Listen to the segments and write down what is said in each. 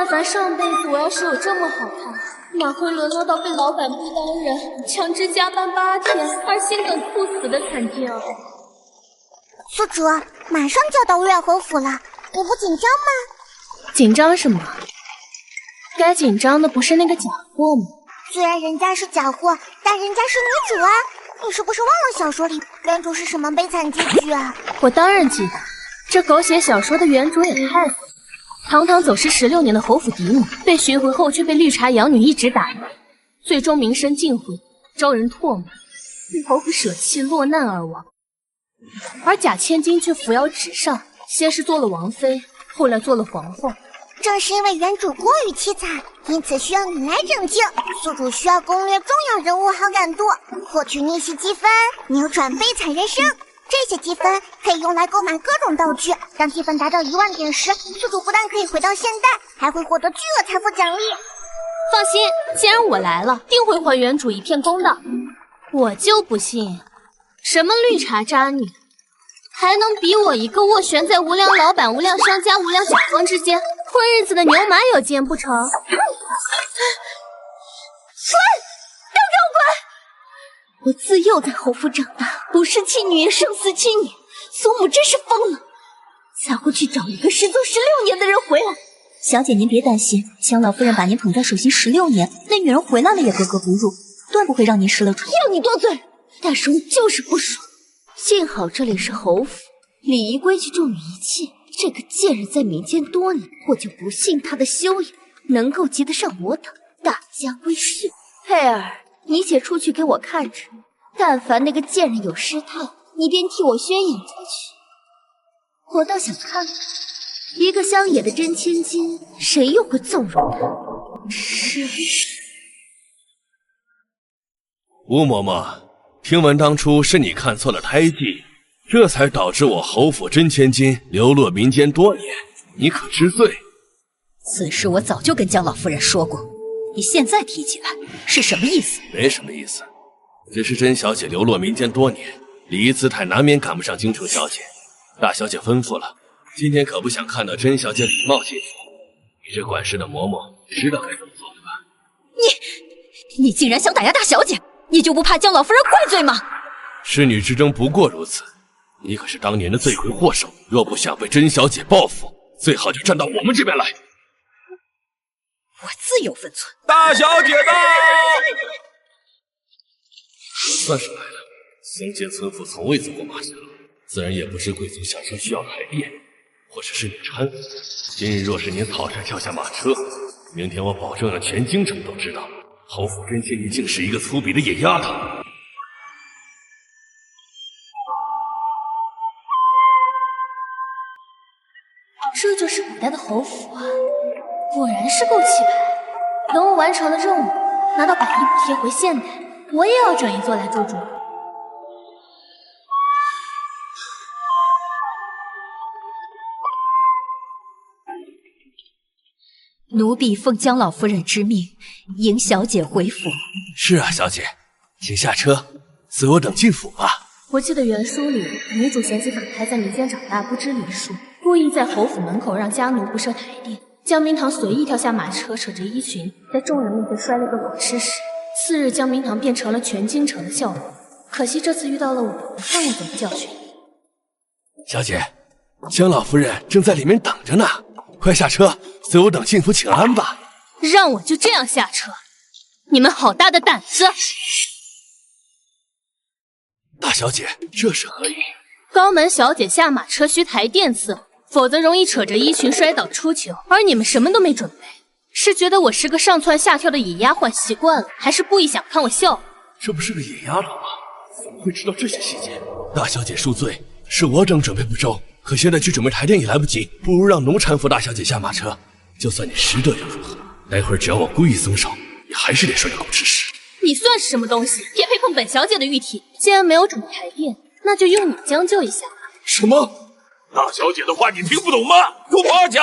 但凡上辈子我要是有这么好看，哪会沦落到被老板不当人，强制加班8天，而心梗猝死的惨境？宿主，马上就要到乌月侯府了，你不紧张吗？紧张什么？该紧张的不是那个假货吗？虽然人家是假货，但人家是女主啊！你是不是忘了小说里原主是什么悲惨结局啊？我当然记得，这狗血小说的原主也太死了。堂堂走失16年的侯府嫡女，被寻回后却被绿茶养女一直打压，最终名声尽毁，招人唾骂，被侯府舍弃落难而亡。而假千金却扶摇直上，先是做了王妃，后来做了皇后。正是因为原主过于凄惨，因此需要你来拯救。宿主需要攻略重要人物好感度，获取逆袭积分，扭转悲惨人生。这些积分可以用来购买各种道具，当积分达到1万点时，宿主不但可以回到现代，还会获得巨额财富奖励。放心，既然我来了，定会还原主一片公道。我就不信，什么绿茶渣女，还能比我一个斡旋在无良老板、无良商家、无良甲方之间混日子的牛马有奸不成？滚！我自幼在侯府长大，不是弃女也胜似弃女，苏母真是疯了，才会去找一个失踪16年的人回来。小姐您别担心，江老夫人把您捧在手心16年，那女人回来了也格格不入，断不会让您失了主。要你多嘴，但是我就是不爽。幸好这里是侯府，礼仪规矩重于一切。这个贱人在民间多年，我就不信她的修养能够及得上我等大家闺秀。佩儿，你且出去给我看着，但凡那个贱人有失态，你便替我宣扬出去。我倒想看看，一个乡野的真千金，谁又会纵容她？吃！吴嬷嬷，听闻当初是你看错了胎记，这才导致我侯府真千金流落民间多年，你可知罪？此事我早就跟江老夫人说过，你现在提起来是什么意思？没什么意思，只是甄小姐流落民间多年，礼仪姿态难免赶不上京城小姐。大小姐吩咐了，今天可不想看到甄小姐礼貌进府。你这管事的嬷嬷知道该怎么做的吧？你竟然想打压大小姐，你就不怕江老夫人怪罪吗？侍女之争不过如此，你可是当年的罪魁祸首，若不想被甄小姐报复，最好就站到我们这边来。我自有分寸。大小姐到！我算是来了。乡间村妇从未坐过马车，自然也不知贵族下车需要台垫，或者是女搀扶。今日若是您草率跳下马车，明天我保证让全京城都知道，侯府真仙你竟是一个粗鄙的野丫头。这就是古代的侯府啊，果然是够气派。等我完成了任务，拿到100亿补贴回现代，我也要整一座来住住。奴婢奉江老夫人之命，迎小姐回府。是啊，小姐，请下车，随我等进府吧。我记得原书里，女主嫌弃法开在民间长大，不知礼数，故意在侯府门口让家奴不设台垫。江明堂随意跳下马车，扯着衣裙，在众人面前摔了个裸吃屎。次日，江明堂变成了全京城的笑话。可惜这次遇到了我，看我怎么教训你。小姐，江老夫人正在里面等着呢，快下车，随我等进府请安吧。让我就这样下车？你们好大的胆子！大小姐，这是何意？高门小姐下马车需台垫伺候，否则容易扯着衣裙摔倒出糗。而你们什么都没准备，是觉得我是个上蹿下跳的野丫鬟习惯了，还是故意想看我笑？这不是个野丫头吗？怎么会知道这些细节？大小姐恕罪，是我等准备不周，可现在去准备台垫也来不及，不如让奴搀扶大小姐下马车。就算你识得又如何？待会儿只要我故意松手，你还是得摔个狗吃屎。你算是什么东西，也配碰本小姐的玉体？既然没有准备台垫，那就用你将就一下吧。什么？大小姐的话你听不懂吗？给我趴下！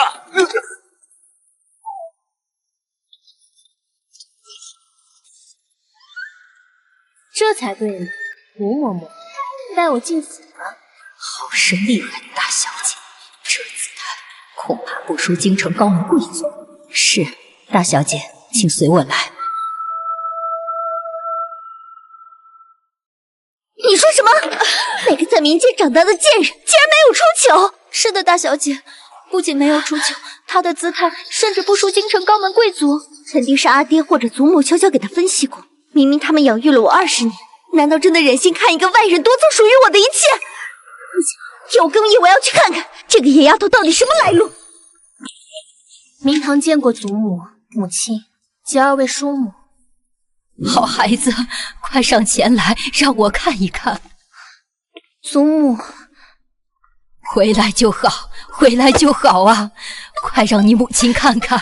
这才对呢，吴嬷嬷，带我进府吧。好是厉害的大小姐，这姿态恐怕不输京城高门贵族。是，大小姐，请随我来。你说什么？那个在民间长大的贱人竟然没有出糗！是的，大小姐，不仅没有出糗，她的姿态甚至不输京城高门贵族。肯定是阿爹或者祖母悄悄给她分析过。明明他们养育了我20年，难道真的忍心看一个外人夺走属于我的一切？不行，有更意，我要去看看这个野丫头到底什么来路。明堂见过祖母、母亲及2位叔母。好孩子，快上前来，让我看一看。祖母，回来就好，回来就好啊！快让你母亲看看。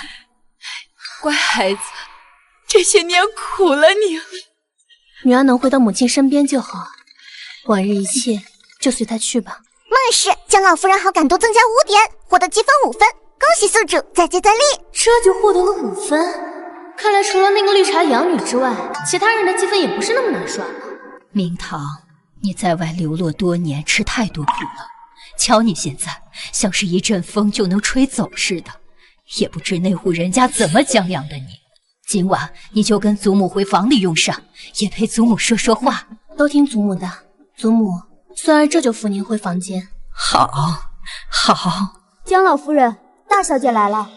乖孩子，这些年苦了你了。女儿能回到母亲身边就好，往日一切就随她去吧。孟氏将老夫人好感度增加5点，获得积分5分，恭喜宿主，再接再厉。这就获得了5分。看来除了那个绿茶养女之外，其他人的积分也不是那么难刷吧？明堂，你在外流落多年，吃太多苦了。瞧你现在，像是一阵风就能吹走似的，也不知那户人家怎么将养的你。今晚你就跟祖母回房里用膳，也陪祖母说说话。都听祖母的。祖母，孙儿这就扶您回房间。好，好。江老夫人，大小姐来了。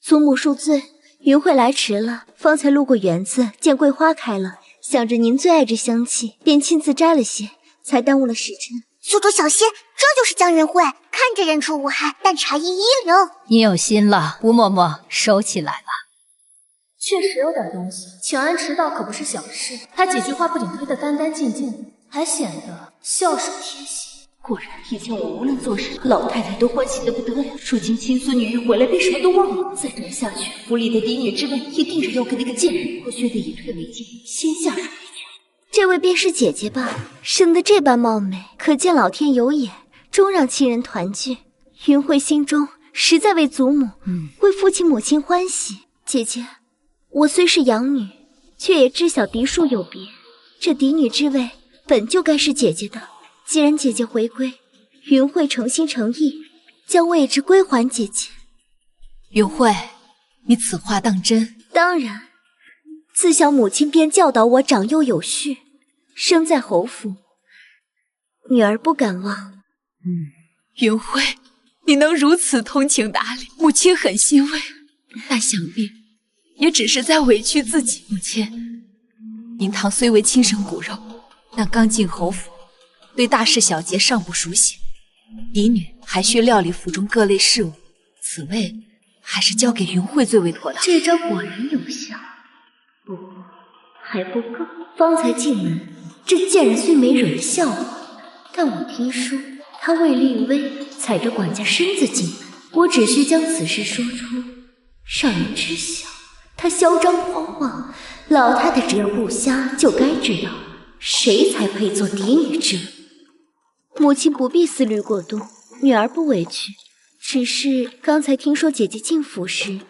祖母恕罪，云慧来迟了，方才路过园子，见桂花开了，想着您最爱这香气，便亲自摘了些，才耽误了时辰。宿主小心，这就是江云慧，看着人畜无害，但茶艺一流。你有心了，吴嬷嬷，收起来了。确实有点东西，请安迟到可不是小事。他几句话不仅推得干干净净，还显得孝顺贴心。果然，以前我无论做什么，老太太都欢喜得不得了。如今亲孙女一回来，便什么都忘了。再这样下去，府里的嫡女之位也定着要给那个贱人。我须得以退为进，先下手为强。这位便是姐姐吧？生得这般貌美，可见老天有眼，终让亲人团聚。云慧心中实在为祖母、为父亲母亲欢喜。姐姐，我虽是养女，却也知晓嫡庶有别。这嫡女之位本就该是姐姐的。既然姐姐回归，云慧诚心诚意将位置归还姐姐。云慧，你此话当真？当然，自小母亲便教导我长幼有序，生在侯府，女儿不敢忘。云慧，你能如此通情达理，母亲很欣慰，但想必也只是在委屈自己。母亲，明堂虽为亲生骨肉，但刚进侯府，对大事小节尚不熟悉，嫡女还需料理府中各类事务，此位还是交给云慧最为妥当。这招果然有效，不过还不够。方才进门，这贱人虽没惹笑我，但我听说她为立威，踩着管家身子进门。我只需将此事说出，让人知晓她嚣张狂妄。老太太只要不瞎，就该知道谁才配做嫡女之位。母亲不必思虑过多，女儿不委屈。只是刚才听说姐姐进府时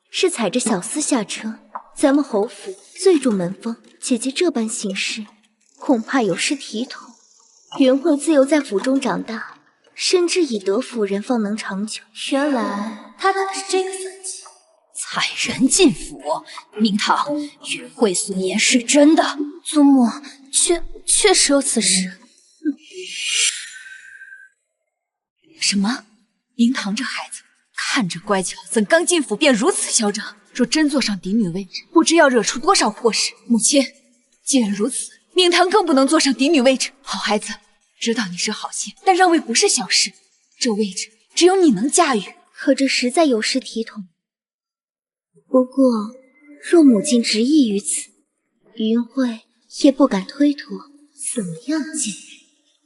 是踩着小厮下车，咱们侯府最重门风，姐姐这般行事，恐怕有失体统。云慧自幼在府中长大，深知以德服人方能长久。原来他打的是这个算计。踩人进府，明堂，云慧所言是真的。祖母，确实有此事。什么？明堂这孩子看着乖巧，怎刚进府便如此嚣张？若真坐上嫡女位置，不知要惹出多少祸事。母亲，既然如此，明堂更不能坐上嫡女位置。好孩子，知道你是好心，但让位不是小事，这位置只有你能驾驭。可这实在有失体统。不过，若母亲执意于此，云慧也不敢推脱。怎么样，贱人？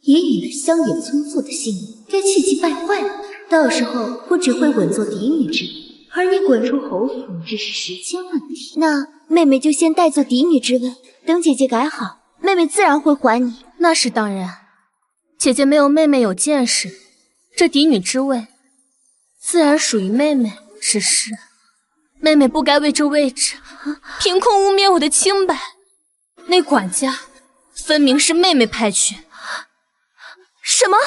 以你那乡野村妇的性命，该气急败坏了。到时候我只会稳坐嫡女之位，而你滚出侯府只是时间问题。那妹妹就先代做嫡女之位，等姐姐改好，妹妹自然会还你。那是当然，姐姐没有妹妹有见识，这嫡女之位自然属于妹妹。只是妹妹不该为这位置凭空污蔑我的清白。那管家分明是妹妹派去。什么？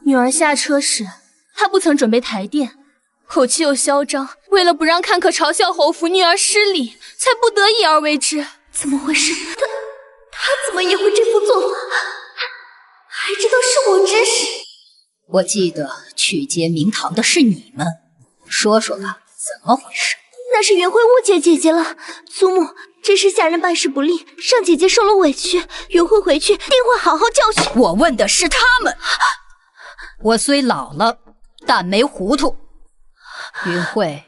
女儿下车时，她不曾准备台殿，口气又嚣张，为了不让看客嘲笑侯府女儿失礼，才不得已而为之。怎么回事？他怎么也会这副做法？还知道是我指使？我记得去接明堂的是你们，说说吧，怎么回事？那是云慧误解姐姐了。祖母，这是下人办事不力，让姐姐受了委屈。云慧回去定会好好教训。我问的是他们。我虽老了，但没糊涂。云慧，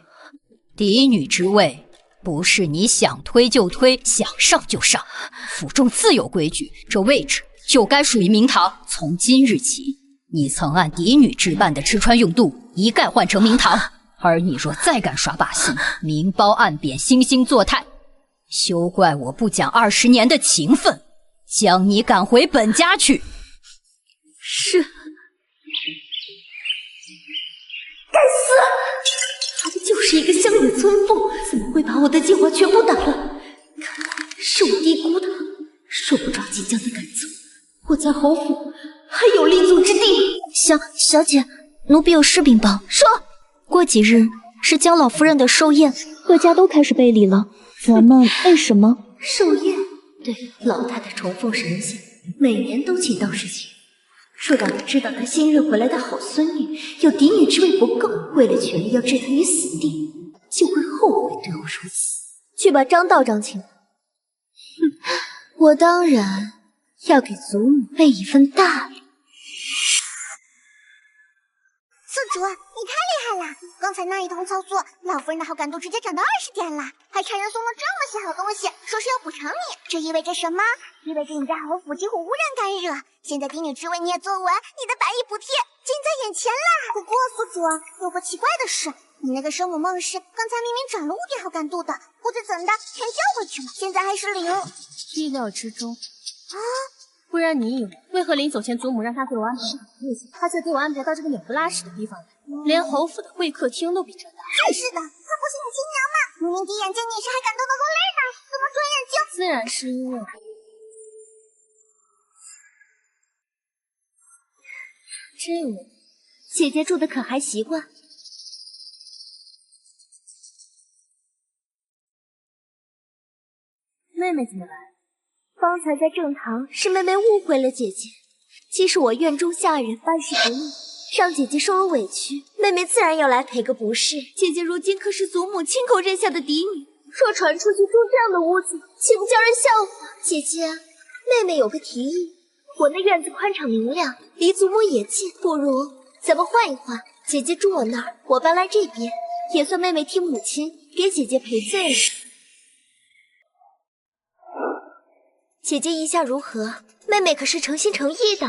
嫡女之位不是你想推就推，想上就上。府中自有规矩，这位置就该属于明堂。从今日起，你曾按嫡女置办的吃穿用度一概换成明堂。而你若再敢耍把戏，明褒暗贬，惺惺作态，休怪我不讲20年的情分，将你赶回本家去。是。该死！他不就是一个乡野村妇，怎么会把我的计划全部打乱？看来是我低估他，说不着即将的赶走，我在侯府还有立足之地。小姐，奴婢有事禀报。说，过几日是江老夫人的寿宴，各家都开始备礼了。咱们为什么寿宴？对，老太太崇奉神仙，每年都请道士节。若让他知道他新认回来的好孙女有嫡女之位不够，为了权力要置他于死地，就会后悔对我如此。去把张道长请来。我当然要给祖母备一份大礼。宿主，你太厉害了！刚才那一通操作，老夫人的好感度直接涨到20点了，还差人送了这么些好东西，说是要补偿你。这意味着什么？意味着你在侯府几乎无人敢惹。现在嫡女之位你也坐稳，你的百亿补贴近在眼前啦！不过宿主，有个奇怪的事，你那个生母孟氏刚才明明涨了5点好感度的，不知怎的全交回去了，现在还是0。意料之中啊。不然你以为为何临走前祖母让他给我安排好日子，他却给我安排到这个鸟不拉屎的地方来，连侯府的会客厅都比这大。真是的，他不是你亲娘吗？明明第一眼见你时还感动的落泪呢，怎么转眼就……自然是因为这位姐姐住的可还习惯？妹妹怎么来？方才在正堂是妹妹误会了姐姐，既是我院中下人办事不力，让姐姐受了委屈，妹妹自然要来赔个不是。姐姐如今可是祖母亲口认下的嫡女，若传出去住这样的屋子，岂不叫人笑话？姐姐，妹妹有个提议，我那院子宽敞明亮，离祖母也近，不如咱们换一换，姐姐住我那儿，我搬来这边，也算妹妹替母亲给姐姐赔罪了。姐姐意下如何？妹妹可是诚心诚意的。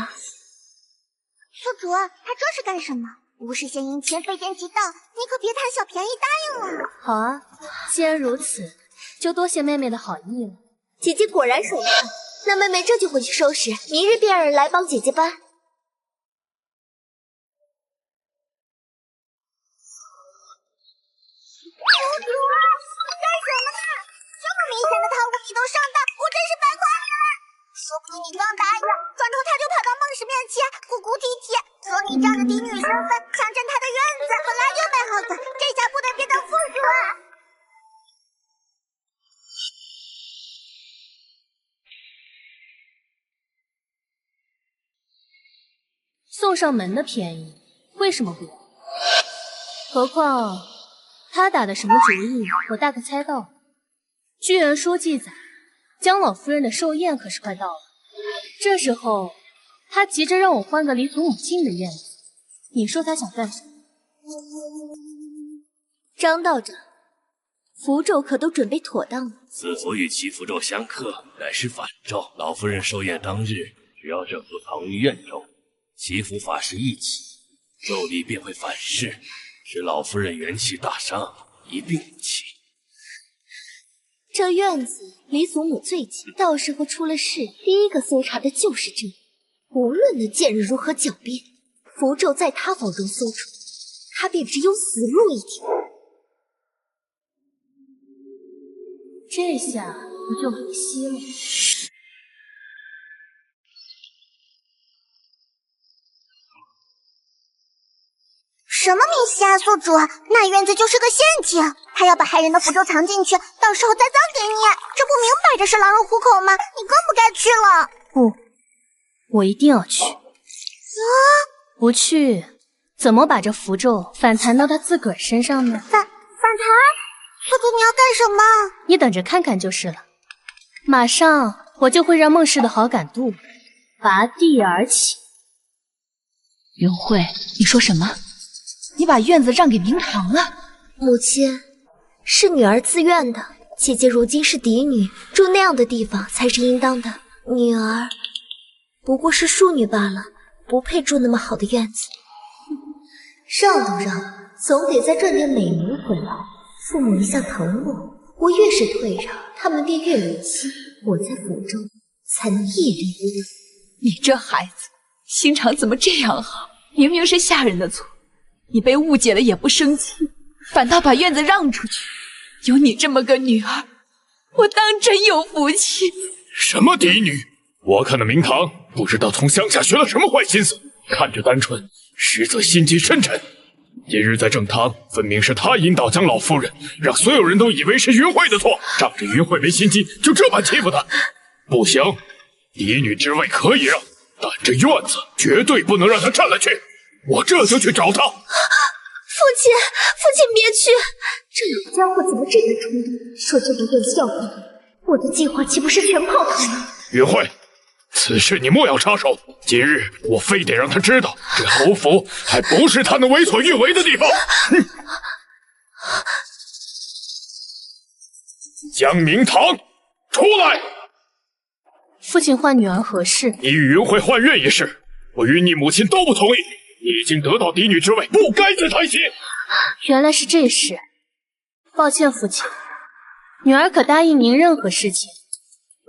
宿主，他这是干什么？无事献殷勤，非奸即盗，你可别贪小便宜，答应了。好啊，既然如此，就多谢妹妹的好意了。姐姐果然手快，那妹妹这就回去收拾，明日便让人来帮姐姐搬。宿主，干什么呢？这么明显的贪污你都上当，我真是白夸你了。说不定你刚答应，转头他就跑到孟氏面前哭哭啼啼，说你仗着嫡女身份强占他的院子，本来就没好嘴，这下不得别当副主啊！送上门的便宜，为什么不要？何况他打的什么主意，我大概猜到了。据原书记载，江老夫人的寿宴可是快到了。这时候，他急着让我换个离祖母近的院子，你说他想干什么？张道长，符咒可都准备妥当了。此符与其符咒相克，乃是反咒。老夫人寿宴当日，只要这符藏于院中，祈福法事一起，咒力便会反噬，使老夫人元气大伤，一病不起。这院子离祖母最近，到时候出了事，第一个搜查的就是这里。无论那贱人如何狡辩，符咒在他房中搜出，他便只有死路一条。这下不就没戏了？细啊，宿主，那院子就是个陷阱，他要把害人的符咒藏进去，到时候再赃给你，这不明摆着是狼入虎口吗？你更不该去了。不，我一定要去。不去，怎么把这符咒反弹到他自个儿身上呢？反弹？宿主，你要干什么？你等着看看就是了。马上我就会让孟氏的好感度拔地而起。云慧，你说什么？你把院子让给明堂了？母亲，是女儿自愿的。姐姐如今是嫡女，住那样的地方才是应当的。女儿不过是庶女罢了，不配住那么好的院子。让都让，总得再赚点美名回来。父母一向疼我，我越是退让，他们便越离弃。我在府中才能屹立不摇。你这孩子心肠怎么这样好？明明是下人的错，你被误解了也不生气，反倒把院子让出去。有你这么个女儿，我当真有福气。什么嫡女？我看那明堂不知道从乡下学了什么坏心思，看着单纯，实则心机深沉。今日在正堂，分明是他引导江老夫人，让所有人都以为是云慧的错，仗着云慧没心机，就这般欺负她。不行，嫡女之位可以让，但这院子绝对不能让她占了去。我这就去找她。父亲别去！这老家伙怎么这般冲动？说这不会笑话我的计划岂不是全泡汤了？云慧，此事你莫要插手。今日我非得让他知道，这侯府还不是他能为所欲为的地方。江明堂，出来！父亲唤女儿何事？你与云慧换院一事，我与你母亲都不同意。你已经得到嫡女之位，不该再谈心。原来是这事，抱歉父亲，女儿可答应您任何事情，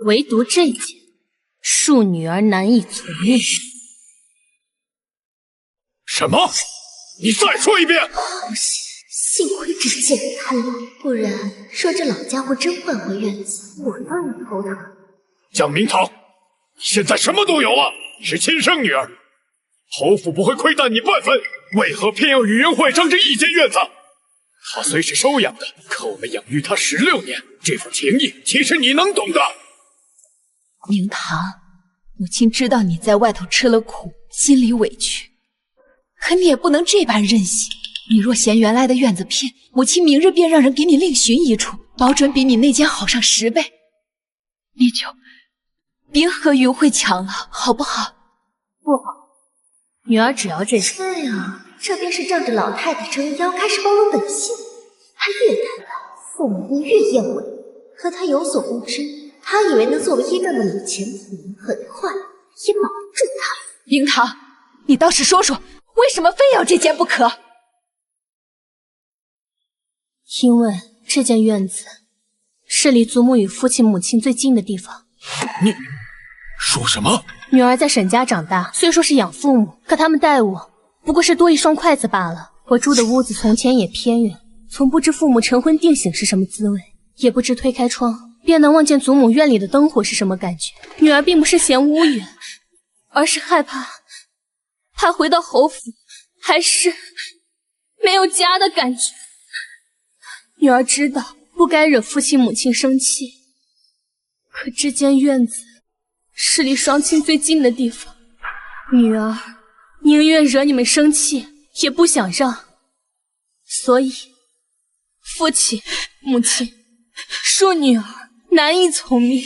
唯独这件，恕女儿难以从命。什么？你再说一遍！好幸亏这贱人贪婪，不然说这老家伙真换回院子，我当然头疼。江明堂，现在什么都有了，是亲生女儿。侯府不会亏待你半分，为何偏要与云慧争这一间院子？她虽是收养的，可我们养育她16年，这份情谊其实你能懂的。明堂，母亲知道你在外头吃了苦，心里委屈，可你也不能这般任性。你若嫌原来的院子偏，母亲明日便让人给你另寻一处，保准比你那间好上10倍。你就别和云慧抢了，好不好？不好。女儿只要这些。对呀，这便是仗着老太太撑腰开始暴露本性。她越贪婪，父母便越厌恶。可她有所不知，她以为能作为依仗的老前夫，很快也保不住她。明堂，你倒是说说，为什么非要这间不可？因为这间院子是离祖母与父亲母亲最近的地方。你说什么？女儿在沈家长大，虽说是养父母，可他们待我不过是多一双筷子罢了。我住的屋子从前也偏远，从不知父母晨昏定省是什么滋味，也不知推开窗便能望见祖母院里的灯火是什么感觉。女儿并不是嫌屋远，而是害怕回到侯府还是没有家的感觉。女儿知道不该惹父亲母亲生气，可这间院子是离双亲最近的地方，女儿宁愿惹你们生气，也不想让。所以，父亲、母亲恕女儿难以从命。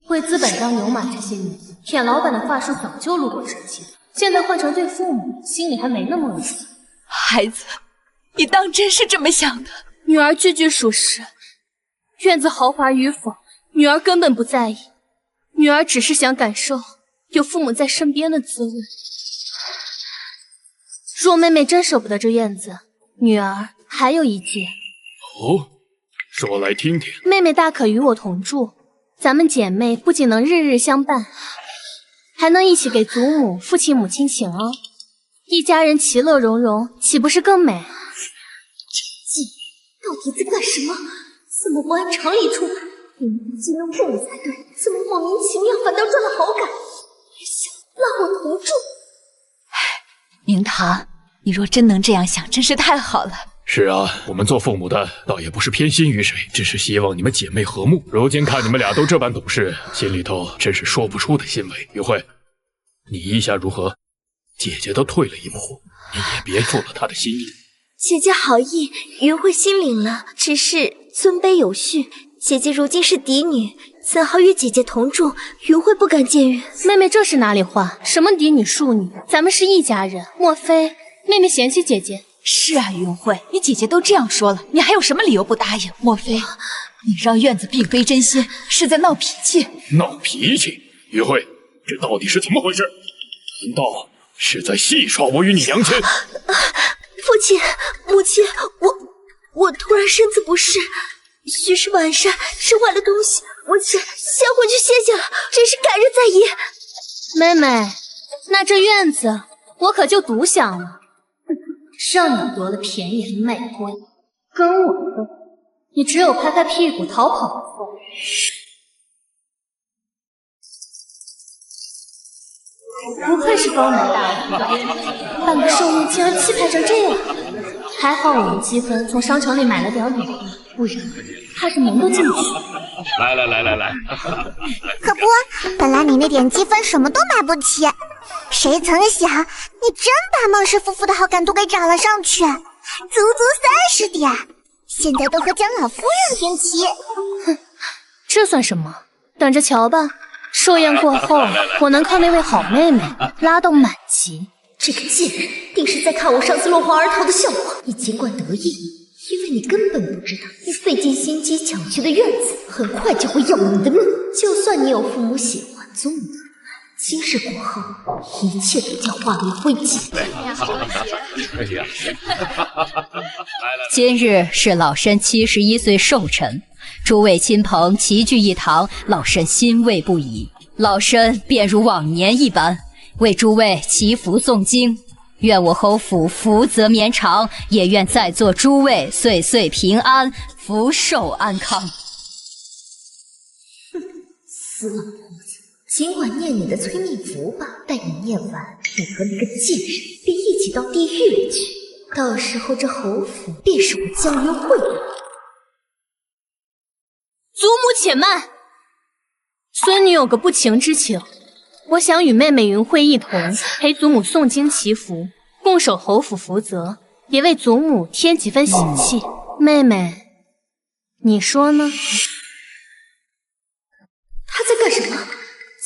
会资本当牛马这些年，舔老板的话术早就路过臣妾，现在换成对父母，心里还没那么恶心。孩子，你当真是这么想的？女儿句句属实，院子豪华与否，女儿根本不在意，女儿只是想感受有父母在身边的滋味。若妹妹真舍不得这院子，女儿还有一计。哦，说来听听。妹妹大可与我同住，咱们姐妹不仅能日日相伴，还能一起给祖母、父亲、母亲请安，一家人其乐融融，岂不是更美？这计到底在干什么？怎么不按常理出牌？明明尽量问我才对，怎么莫名其妙反倒赚了好感？也想拉我同住？明堂，你若真能这样想，真是太好了。是啊，我们做父母的倒也不是偏心于谁，只是希望你们姐妹和睦。如今看你们俩都这般懂事，心里头真是说不出的欣慰。云慧，你意下如何？姐姐都退了一步，你也别负了她的心意。姐姐好意，云慧心领了。只是尊卑有序，姐姐如今是嫡女，怎好与姐姐同住？云慧不敢僭越。妹妹这是哪里话？什么嫡女庶女？咱们是一家人，莫非妹妹嫌弃姐姐？是啊，云慧，你姐姐都这样说了，你还有什么理由不答应？莫非你让院子并非真心，是在闹脾气？闹脾气？云慧，这到底是怎么回事？难道是在戏耍我与你娘亲？父亲，母亲，我突然身子不适，许是晚上吃坏了东西，我先回去歇歇了，真是改日再议。妹妹，那这院子我可就独享了。让你夺了便宜还卖乖，跟我斗，你只有拍拍屁股逃跑的份。不愧是高门大户，半个寿命竟然气派成这样。还好我们积分从商场里买了点礼物，不然怕是门都进不去。来，可不，本来你那点积分什么都买不起，谁曾想你真把孟氏夫妇的好感度给涨了上去，足足30点，现在都和江老夫人平齐。哼，这算什么？等着瞧吧。寿宴过后，我能靠那位好妹妹拉到满级。这个贱人定是在看我上次落荒而逃的笑话。你尽管得意，因为你根本不知道，你费尽心机抢去的院子，很快就会要你的命。就算你有父母喜欢，宗母今日过后，一切都将化为灰烬。今日是老身71岁寿辰，诸位亲朋齐聚一堂，老身欣慰不已。老身便如往年一般，为诸位祈福诵经，愿我侯府福泽绵长，也愿在座诸位岁岁平安，福寿安康。死老婆子，尽管念你的催命符吧，待你念完，你和那个贱人便一起到地狱里去，到时候这侯府便是我江云慧的。祖母且慢，孙女有个不情之请，我想与妹妹云慧一同陪祖母诵经祈福，共守侯府福泽，也为祖母添几分喜气。妹妹，你说呢？他在干什么？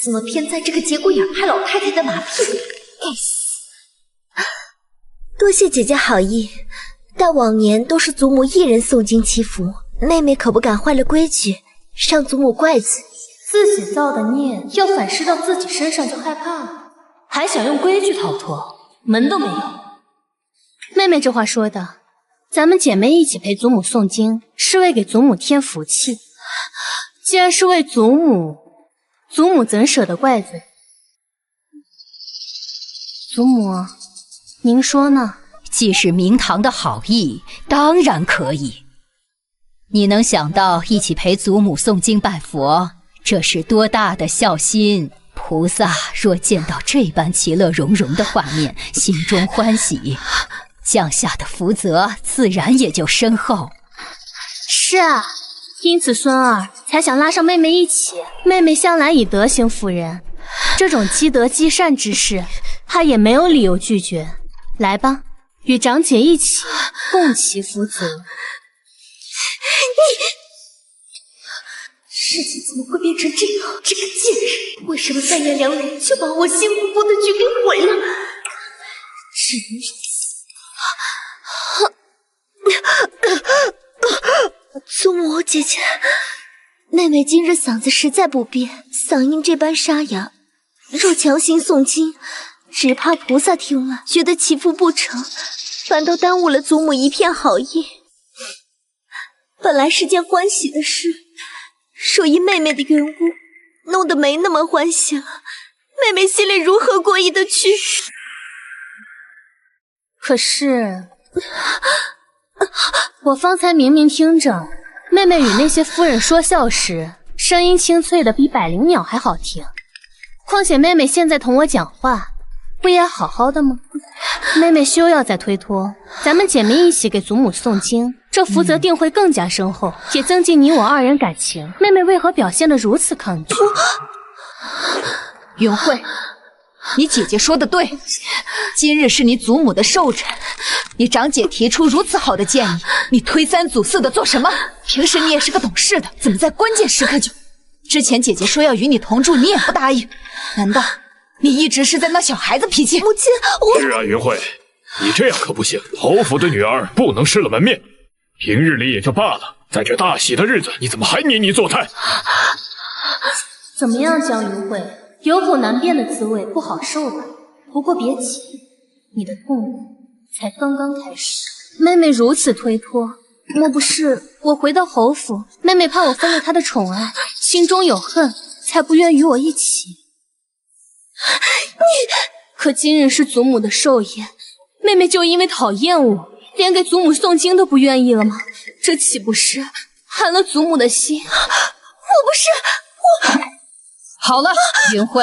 怎么偏在这个节骨眼拍老太太的马屁？该死！多谢姐姐好意，但往年都是祖母一人诵经祈福，妹妹可不敢坏了规矩，让祖母怪罪。自己造的孽要反噬到自己身上就害怕了，还想用规矩逃脱，门都没有。妹妹这话说的，咱们姐妹一起陪祖母诵经，是为给祖母添福气。既然是为祖母，祖母怎舍得怪罪？祖母，您说呢？既是明堂的好意，当然可以。你能想到一起陪祖母诵经拜佛，这是多大的孝心！菩萨若见到这般其乐融融的画面，心中欢喜，降下的福泽自然也就深厚。是啊，因此孙儿才想拉上妹妹一起。妹妹向来以德行服人，这种积德积善之事，她也没有理由拒绝。来吧，与长姐一起共祈福泽。事情怎么会变成这样？这个贱人为什么3言2语就把我辛苦过的局给毁了？只能是祖母姐姐，妹妹今日嗓子实在不便，嗓音这般沙哑，若强行诵经，只怕菩萨听了觉得祈福不成，反倒耽误了祖母一片好意。本来是件欢喜的事，若因妹妹的缘故弄得没那么欢喜了，妹妹心里如何过意得去？可是我方才明明听着妹妹与那些夫人说笑时，声音清脆的比百灵鸟还好听。况且妹妹现在同我讲话，不也好好的吗？妹妹休要再推脱，咱们姐妹一起给祖母诵经，这福泽定会更加深厚，也增进你我二人感情。妹妹为何表现得如此抗拒？云慧，你姐姐说的对，今日是你祖母的寿辰，你长姐提出如此好的建议，你推三阻四的做什么？平时你也是个懂事的，怎么在关键时刻就……之前姐姐说要与你同住，你也不答应，难道你一直是在闹小孩子脾气？母亲，我……是啊，云慧，你这样可不行，侯府的女儿不能失了门面。平日里也就罢了，在这大喜的日子，你怎么还捏泥作态？怎么样，江云慧？有口难辩的滋味不好受吧？不过别急，你的痛苦才刚刚开始。妹妹如此推脱，莫不是我回到侯府，妹妹怕我分了她的宠爱，心中有恨，才不愿与我一起？可今日是祖母的寿宴，妹妹就因为讨厌我，连给祖母诵经都不愿意了吗？这岂不是寒了祖母的心？我不是我。好了，云慧，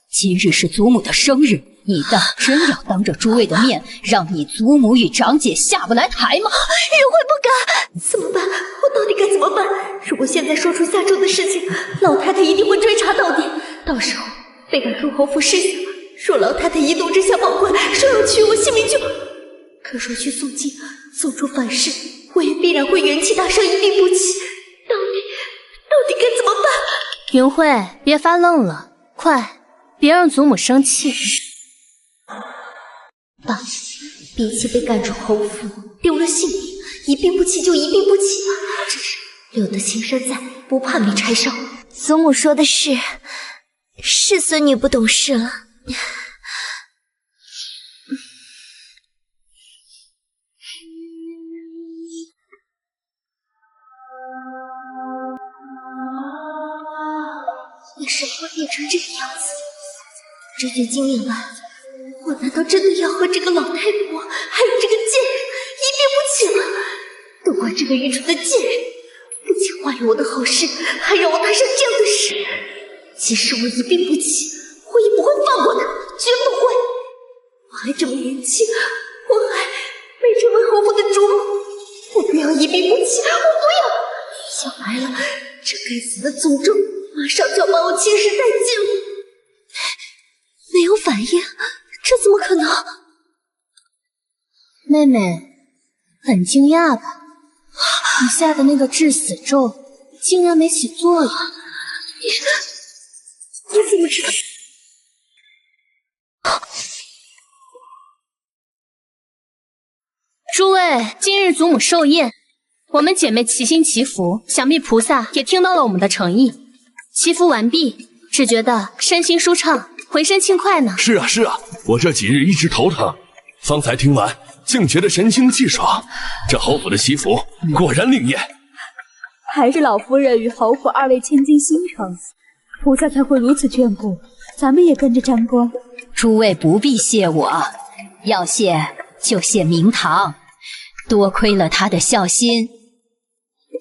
今日是祖母的生日，你当真要当着诸位的面，让你祖母与长姐下不来台吗？云慧不敢，怎么办？我到底该怎么办？如果现在说出下周的事情，老太太一定会追查到底，到时候被赶出侯府施行了。若老太太一怒之下报官，说要取我性命就……可若去诵经，做出反事，我也必然会元气大伤，一病不起。到底该怎么办？云慧，别发愣了，快，别让祖母生气。爸，比起被赶出侯府，丢了性命，一病不起就一病不起吧。只是留得青山在，不怕没柴烧。祖母说的是孙女不懂事了。为什么会变成这个样子？这卷经念完，我难道真的要和这个老太婆，还有这个贱人一病不起了？都怪这个愚蠢的贱人，不仅坏了我的好事，还让我摊上这样的事。即使我一病不起，我也不会放过他，绝不会。我还这么年轻，我还没成为侯府的主母，我不要一病不起，我不要！想来了，这该死的祖宗马上就要把我侵蚀殆尽了。没有反应，这怎么可能？妹妹，很惊讶吧？你下的那个治死咒竟然没起作用。你怎么知道？诸位，今日祖母寿宴，我们姐妹齐心祈福，想必菩萨也听到了我们的诚意。祈福完毕，只觉得身心舒畅，浑身轻快呢。是啊是啊，我这几日一直头疼，方才听完，竟觉得神清气爽。这侯府的祈福果然灵验，还是老夫人与侯府二位千金心诚，菩萨才会如此眷顾，咱们也跟着沾光。诸位不必谢我，要谢就谢明堂，多亏了他的孝心。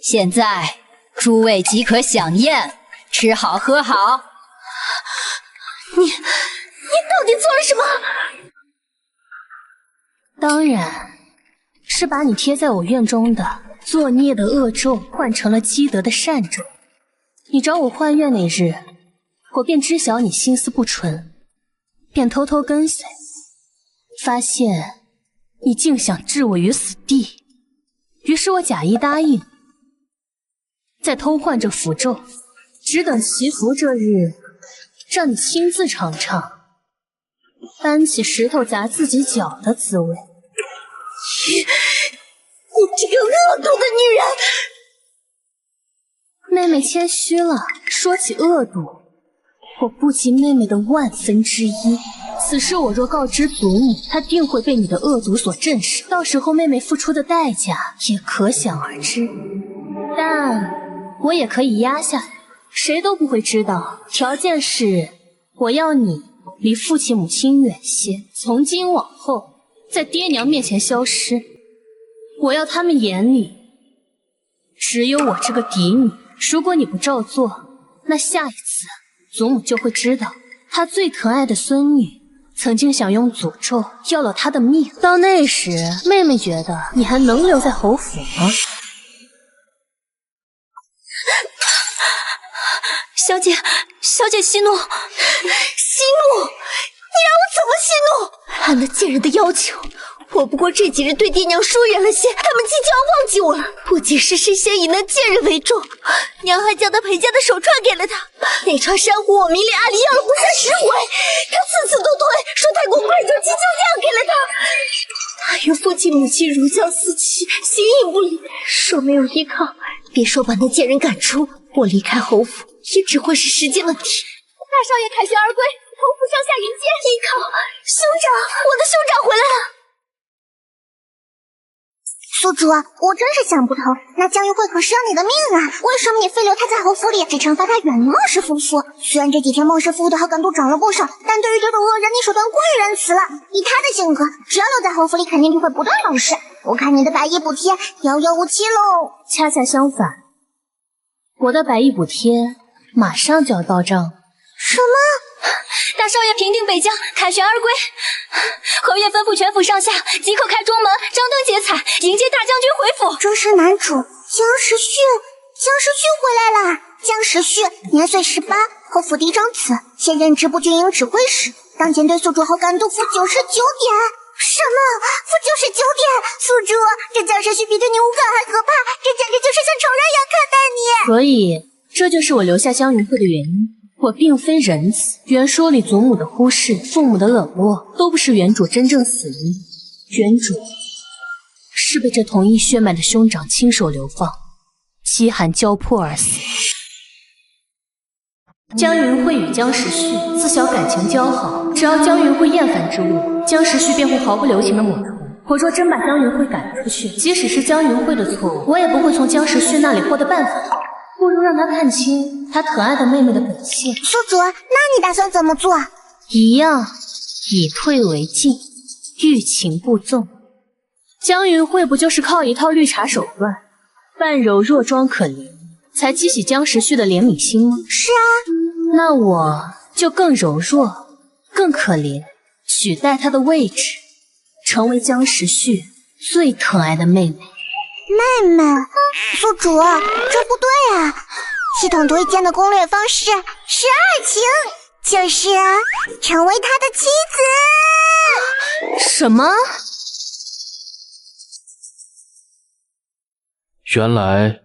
现在诸位即可享宴，吃好喝好。你到底做了什么？当然是把你贴在我院中的作孽的恶咒换成了积德的善咒。你找我换院那日，我便知晓你心思不纯，便偷偷跟随，发现你竟想置我于死地，于是我假意答应，再偷换这符咒，只等祈福这日，让你亲自尝尝搬起石头砸自己脚的滋味。你这个恶毒的女妹人！妹谦虚了，说起恶毒，我不及妹妹的万分之一。此事我若告知祖母，她定会被你的恶毒所震慑，到时候妹妹付出的代价也可想而知。但我也可以压下来，谁都不会知道，条件是我要你离父亲母亲远些，从今往后在爹娘面前消失。我要他们眼里只有我这个嫡女。如果你不照做，那下一次祖母就会知道她最疼爱的孙女曾经想用诅咒要了他的命。到那时，妹妹觉得你还能留在侯府吗？小姐息怒，息怒！你让我怎么息怒？按那贱人的要求，我不过这几日对爹娘疏远了些，他们即将要忘记我了。不仅是谁先以那贱人为重，娘还将她裴家的手串给了他。那串珊瑚我明里暗里要了不下10回，他次次都推，说太过贵重，即将这样给了他。他与父亲母亲如胶似漆，形影不离。说没有依靠，别说把那贱人赶出，我离开侯府也只会是时间问题。大少爷凯旋而归，侯府上下迎接。依靠，兄长，我的兄长回来了。宿主，我真是想不通，那江玉慧可是要你的命啊！为什么你非留她在侯府里，只惩罚她远离孟氏夫妇？虽然这几天孟氏夫妇的好感度涨了不少，但对于这种恶人，你手段过于仁慈了。以她的性格，只要留在侯府里，肯定就会不断闹事。我看你的百亿补贴遥遥无期喽。恰恰相反，我的百亿补贴马上就要到账。什么？大少爷平定北疆，凯旋而归。侯爷吩咐全府上下即刻开中门，张灯结彩，迎接大将军回府。这是男主江时旭，江时旭回来了。江时旭年岁18，侯府嫡长子，现任直部军营指挥使，当前对宿主好感度负99点。什么？负99点？宿主，这江时旭比对你无感还可怕，这简直就是像仇人一样看待你。所以，这就是我留下江云慧的原因。我并非仁慈，原书里祖母的忽视，父母的冷落，都不是原主真正死因。原主是被这同一血脉的兄长亲手流放，饥寒交迫而死。江云慧与江时旭自小感情交好，只要江云慧厌烦之物，江时旭便会毫不留情的抹除。我若真把江云慧赶出去，即使是江云慧的错误，我也不会从江时旭那里获得办法。不如让他看清他疼爱的妹妹的本性。宿主，那你打算怎么做？一样，以退为进，欲擒故纵。江云慧不就是靠一套绿茶手段，扮柔弱装可怜，才激起江时旭的怜悯心吗？是啊，那我就更柔弱，更可怜，取代他的位置，成为江时旭最疼爱的妹妹。妹妹，宿主，这不对啊！系统推荐的攻略方式是2情，就是成为他的妻子。什么？原来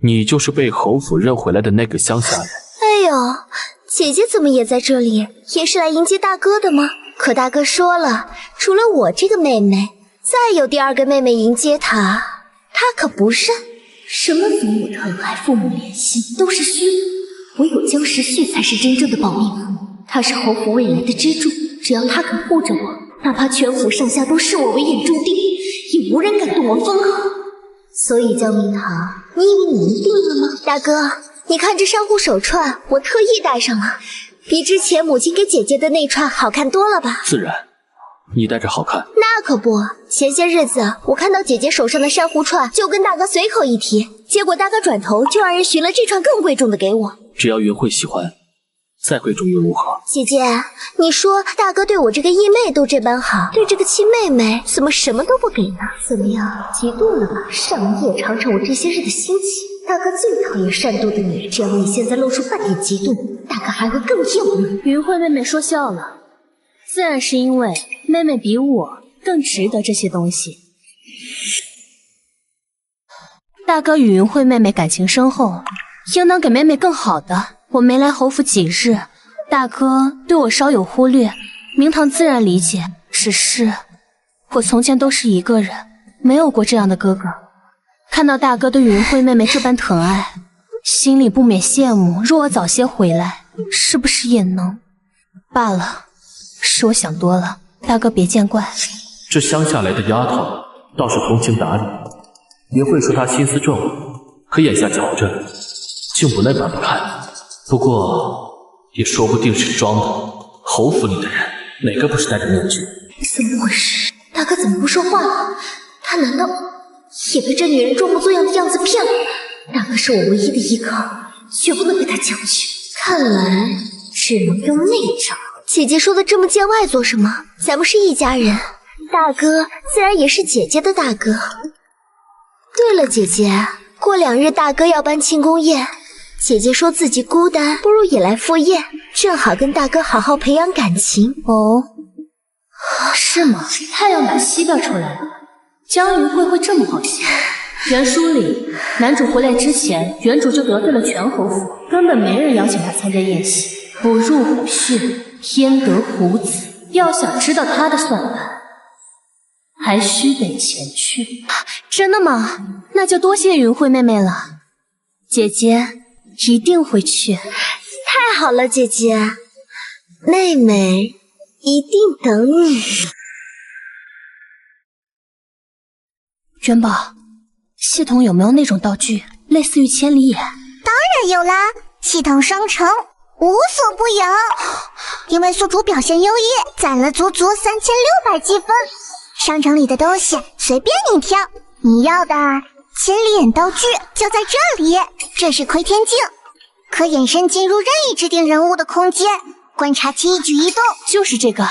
你就是被侯府认回来的那个乡下人。哎呦，姐姐怎么也在这里？也是来迎接大哥的吗？可大哥说了，除了我这个妹妹，再有第2个妹妹迎接她。他可不认，什么祖母疼爱、父母怜惜都是虚的，唯有江时旭才是真正的保命符。他是侯府未来的支柱，只要他肯护着我，哪怕全府上下都视我为眼中钉，也无人敢动我分毫。所以江明堂，你以为你能定了吗？大哥，你看这珊瑚手串，我特意戴上了，比之前母亲给姐姐的那串好看多了吧？自然。你戴着好看，那可不。前些日子我看到姐姐手上的珊瑚串，就跟大哥随口一提，结果大哥转头就让人寻了这串更贵重的给我。只要云慧喜欢，再贵重又如何？姐姐，你说大哥对我这个义妹都这般好，对这个亲妹妹怎么什么都不给呢？怎么样，嫉妒了吧？上你也尝尝我这些日的心情。大哥最讨厌善妒的女人，只要你现在露出半点嫉妒，大哥还会更厌恶你。云慧妹妹说笑了。自然是因为妹妹比我更值得这些东西。大哥与云慧妹妹感情深厚，应当给妹妹更好的。我没来侯府几日，大哥对我稍有忽略，明堂自然理解。只是我从前都是一个人，没有过这样的哥哥。看到大哥对云慧妹妹这般疼爱，心里不免羡慕。若我早些回来，是不是也能？罢了。是我想多了，大哥别见怪。这乡下来的丫头倒是通情达理，云慧说她心思重，可眼下瞧着竟不那般不堪。不过也说不定是装的，侯府里的人哪个不是戴着面具？怎么回事？大哥怎么不说话了？他难道也被这女人装模作样的样子骗了？大哥是我唯一的依靠，绝不能被他抢去。看来只能用那招。姐姐说的这么见外做什么？咱们是一家人，大哥自然也是姐姐的大哥。对了，姐姐，过2日大哥要办庆功宴，姐姐说自己孤单，不如也来赴宴，正好跟大哥好好培养感情。哦，是吗？太阳把西边出来了，江云慧会这么好笑？原书里，男主回来之前，原主就得罪了全侯府，根本没人邀请他参加宴席。不入虎穴，偏得虎子。要想知道他的算盘，还需得前去。真的吗？那就多谢云慧妹妹了，姐姐一定会去。太好了，姐姐，妹妹一定等你。元宝，系统有没有那种道具，类似于千里眼？当然有啦，系统商城无所不有。因为宿主表现优异，攒了足足3600积分。商城里的东西随便你挑，你要的千里眼道具就在这里。这是窥天镜，可隐身进入任意指定人物的空间，观察其一举一动。就是这个。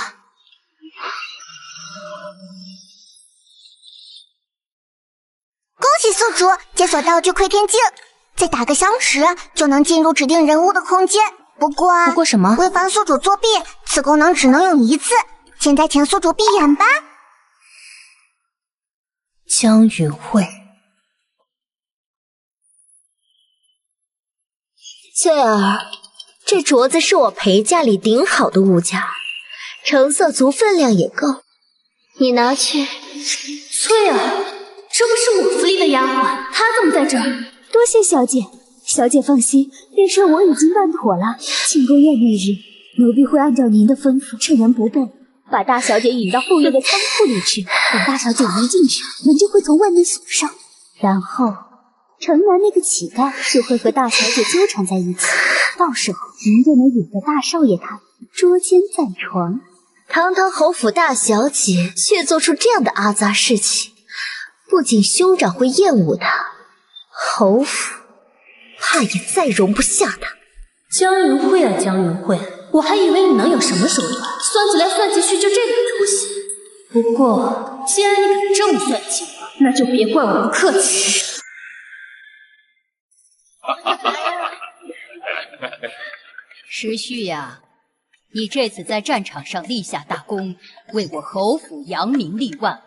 恭喜宿主解锁道具窥天镜，再打个响指就能进入指定人物的空间。不过什么？为防宿主作弊，此功能只能用1次。现在请宿主闭眼吧。江云慧，翠儿，这镯子是我陪嫁里顶好的物件，成色足，分量也够，你拿去。翠儿，这不是我府里的丫鬟，她怎么在这儿？多谢小姐，小姐放心，这事我已经办妥了。庆功宴那日，奴婢会按照您的吩咐，趁人不备，把大小姐引到后院的仓库里去。等大小姐一进去，门就会从外面锁上，然后城南那个乞丐就会和大小姐纠缠在一起，到时候您就能引得大少爷他捉奸在床。堂堂侯府大小姐却做出这样的阿杂事情，不仅兄长会厌恶她，侯府怕也再容不下她。江云慧啊，江云慧，我还以为你能有什么手段，算起来算计去就这个出息。不过既然你敢这么算计，那就别怪我不客气。时序呀，你这次在战场上立下大功，为我侯府扬名立万，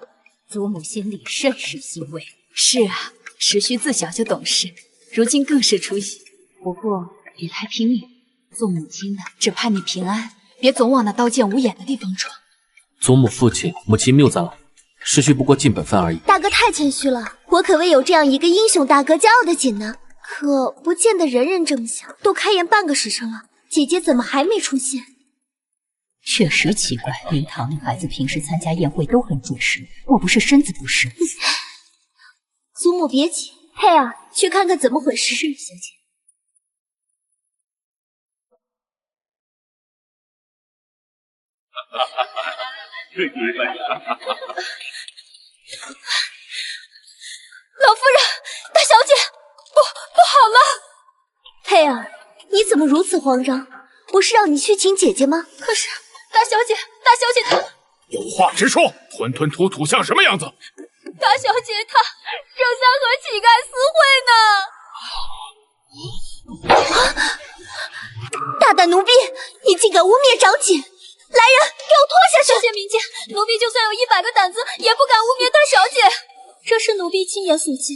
祖母心里甚是欣慰。是啊，时序自小就懂事，如今更是出息。不过别太拼命，做母亲的只盼你平安，别总往那刀剑无眼的地方闯。祖母、父亲、母亲谬赞了，时序不过尽本分而已。大哥太谦虚了，我可为有这样一个英雄大哥骄傲的紧呢。可不见得人人这么想，都开宴半个时辰了，姐姐怎么还没出现？确实奇怪，灵堂那孩子平时参加宴会都很准时，莫不是身子不适？祖母别急，佩儿，去看看怎么回事。是，小姐。老夫人，大小姐，不好了！佩儿，你怎么如此慌张？不是让你去请姐姐吗？可是大小姐她有话直说，吞吞吐吐像什么样子？大小姐她正在和乞丐私会呢！大胆奴婢，你竟敢污蔑长姐！来人，给我拖下去！小姐明鉴，奴婢就算有100个胆子，也不敢污蔑大小姐。这是奴婢亲眼所见。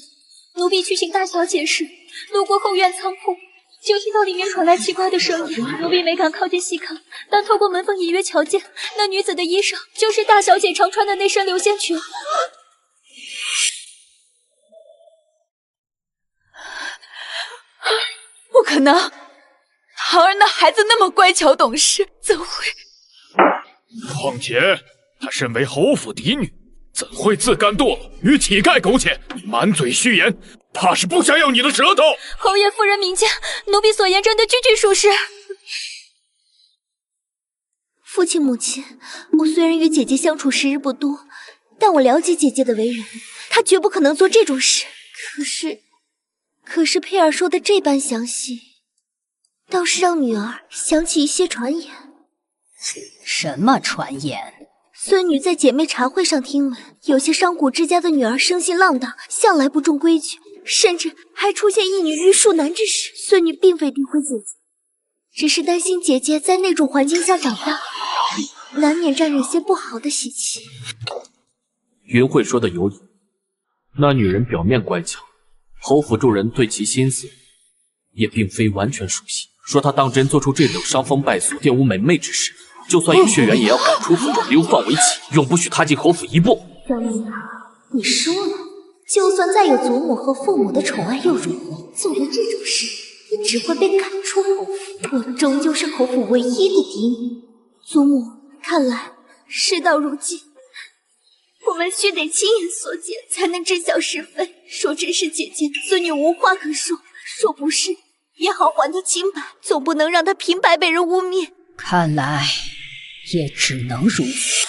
奴婢去请大小姐时，路过后院仓库，就听到里面传来奇怪的声音。奴婢没敢靠近细看，但透过门缝隐约瞧见那女子的衣裳就是大小姐常穿的那身流仙裙。不可能，桃儿那孩子那么乖巧懂事，怎会？况且她身为侯府嫡女，怎会自甘堕落，与乞丐苟且？满嘴虚言，怕是不想要你的舌头。侯爷夫人明鉴，奴婢所言真的句句属实。父亲母亲，我虽然与姐姐相处时日不多，但我了解姐姐的为人，她绝不可能做这种事。可是佩儿说的这般详细，倒是让女儿想起一些传言。什么传言？孙女在姐妹茶会上听闻，有些商贾之家的女儿生性浪荡，向来不重规矩，甚至还出现一女御庶男之事。孙女并非诋毁姐姐，只是担心姐姐在那种环境下长大，难免沾染些不好的习气。云慧说的有理，那女人表面乖巧，侯府众人对其心思也并非完全熟悉。说她当真做出这种伤风败俗、玷污门楣之事，就算有血缘，也要赶出府中，流放为妻，永不许踏进侯府一步。萧明堂，你输了。就算再有祖母和父母的宠爱又如何？做了这种事，你只会被赶出侯府。我终究是侯府唯一的嫡女。祖母，看来事到如今，我们须得亲眼所见，才能知晓是非。说真是姐姐，孙女无话可说；说不是，也好还她清白。总不能让她平白被人污蔑。看来也只能如此。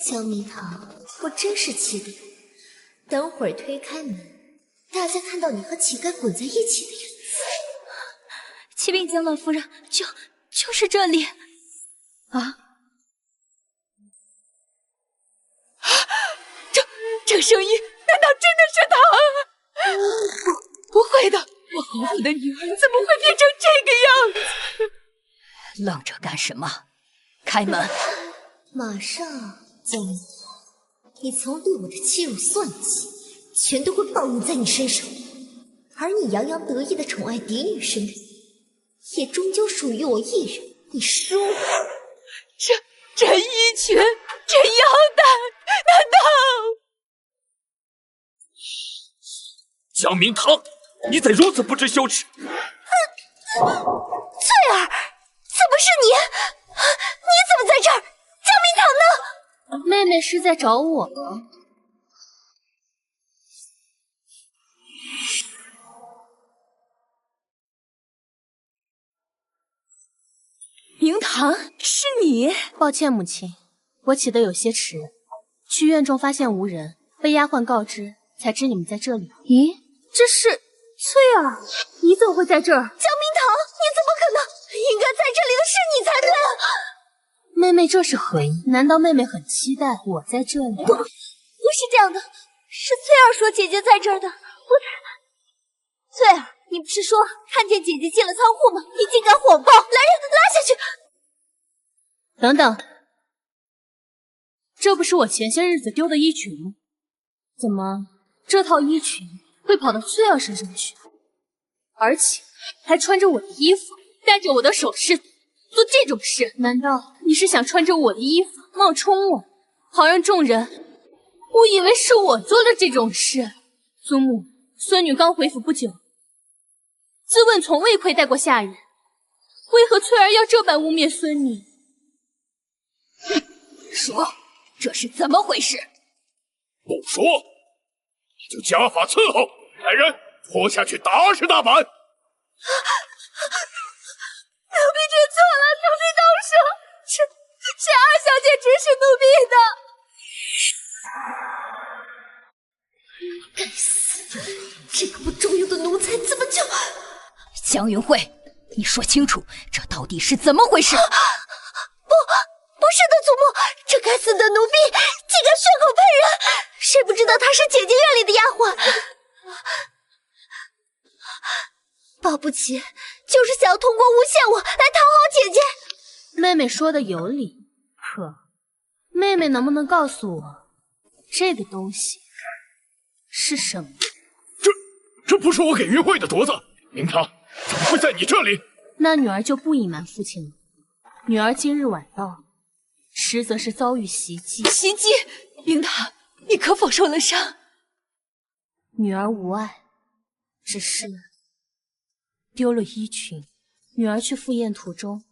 江明堂，我真是气得等会儿推开门，大家看到你和乞丐滚在一起的样子。启禀江老夫人，就是这里。啊！这声音难道真的是他？不会的，我侯府的女儿怎么会变成这个样子？愣着干什么？开门！马上。江明堂，你曾对我的欺辱算计，全都会报应在你身上。而你洋洋得意的宠爱嫡女身份，也终究属于我一人。你输了。这一群，这妖蛋，难道？江明堂，你怎如此不知羞耻？翠儿，怎么是你？你怎么在这儿？江明堂呢？妹妹是在找我吗？明堂，是你？抱歉，母亲，我起得有些迟，去院中发现无人，被丫鬟告知，才知你们在这里。咦，这是翠儿，你怎么会在这儿？江明堂，你怎么可能？应该在这里的是你才对啊！妹妹这是何意？难道妹妹很期待我在这里？不是这样的，是翠儿说姐姐在这儿的，我才……翠儿，你不是说看见姐姐进了仓库吗？你竟敢谎报！来人，拉下去！等等，这不是我前些日子丢的衣裙吗？怎么这套衣裙会跑到翠儿身上去？而且还穿着我的衣服，戴着我的首饰。做这种事，难道你是想穿着我的衣服冒充我，好让众人误以为是我做了这种事？祖母，孙女刚回府不久，自问从未亏待过下人，为何翠儿要这般污蔑孙女？说，这是怎么回事？不说，就家法伺候。来人，拖下去大石大板。奴婢知错了，奴婢道歉。是二小姐指使奴婢的。该死，这个不中用的奴才怎么就……江云慧，你说清楚，这到底是怎么回事？不是的，祖母，这该死的奴婢竟敢血口喷人！谁不知道她是姐姐院里的丫鬟？保不齐就是想要通过诬陷我来讨好姐姐。妹妹说的有理，可妹妹能不能告诉我，这个东西是什么？这不是我给云慧的镯子，明堂怎么会在你这里？那女儿就不隐瞒父亲了。女儿今日晚到，实则是遭遇袭击。袭击！明堂，你可否受了伤？女儿无碍，只是丢了衣裙。女儿去赴宴途中，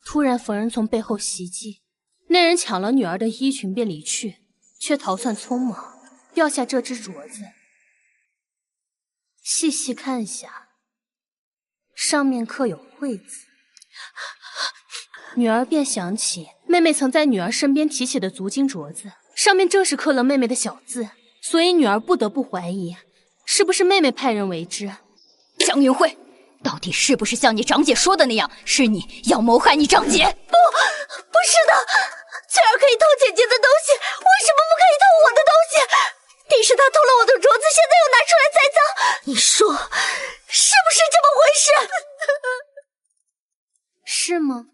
突然逢人从背后袭击，那人抢了女儿的衣裙便离去，却逃窜匆忙，掉下这只镯子。细细看下，上面刻有慧字。女儿便想起妹妹曾在女儿身边提起的足金镯子，上面正是刻了妹妹的小字，所以女儿不得不怀疑，是不是妹妹派人为之。江云慧，到底是不是像你长姐说的那样，是你要谋害你长姐？不是的，翠儿可以偷姐姐的东西，为什么不可以偷我的东西？你是他偷了我的镯子，现在又拿出来栽赃，你说是不是这么回事？是吗？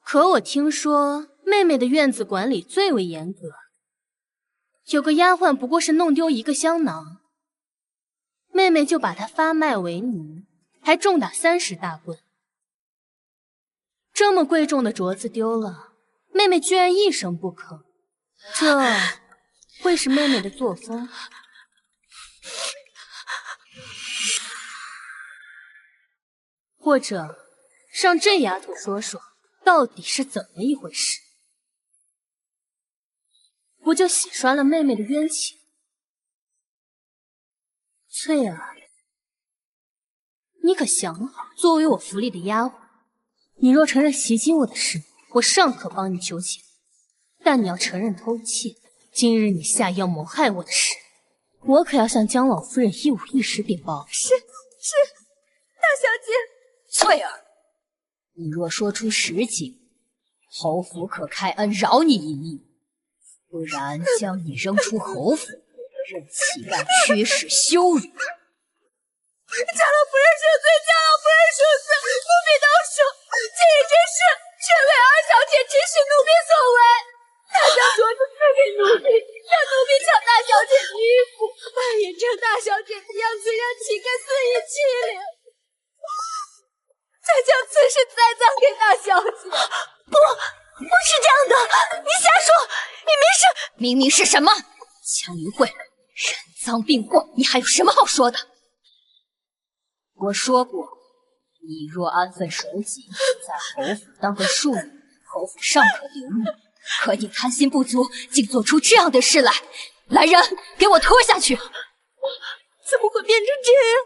可我听说妹妹的院子管理最为严格，有个丫鬟不过是弄丢一个香囊，妹妹就把它发卖为奴，还重打30大棍。这么贵重的镯子丢了，妹妹居然一声不吭，这会是妹妹的作风？或者让这丫头说说，到底是怎么一回事？不就洗刷了妹妹的冤情？翠儿，你可想好，作为我府里的丫鬟，你若承认袭击我的事，我尚可帮你求情；但你要承认偷窃，今日你下药谋害我的事，我可要向江老夫人一五一十禀报。是，大小姐。翠儿，你若说出实情，侯府可开恩饶你一命，不然将你扔出侯府，任乞丐驱使羞辱。江老夫人恕罪，江老夫人恕罪，奴婢都恕。今日之事，全为二小姐指使奴婢所为。她将镯子赐给奴婢，让奴婢抢大小姐的衣服，扮演成大小姐的样子，让乞丐肆意欺凌。再将此事栽赃给大小姐。不是这样的，你瞎说，明明是什么？江云慧，人赃并获，你还有什么好说的？我说过，你若安分守己，在侯府当个庶女，侯府尚可留你。可你贪心不足，竟做出这样的事来！来人，给我拖下去！怎么会变成这样？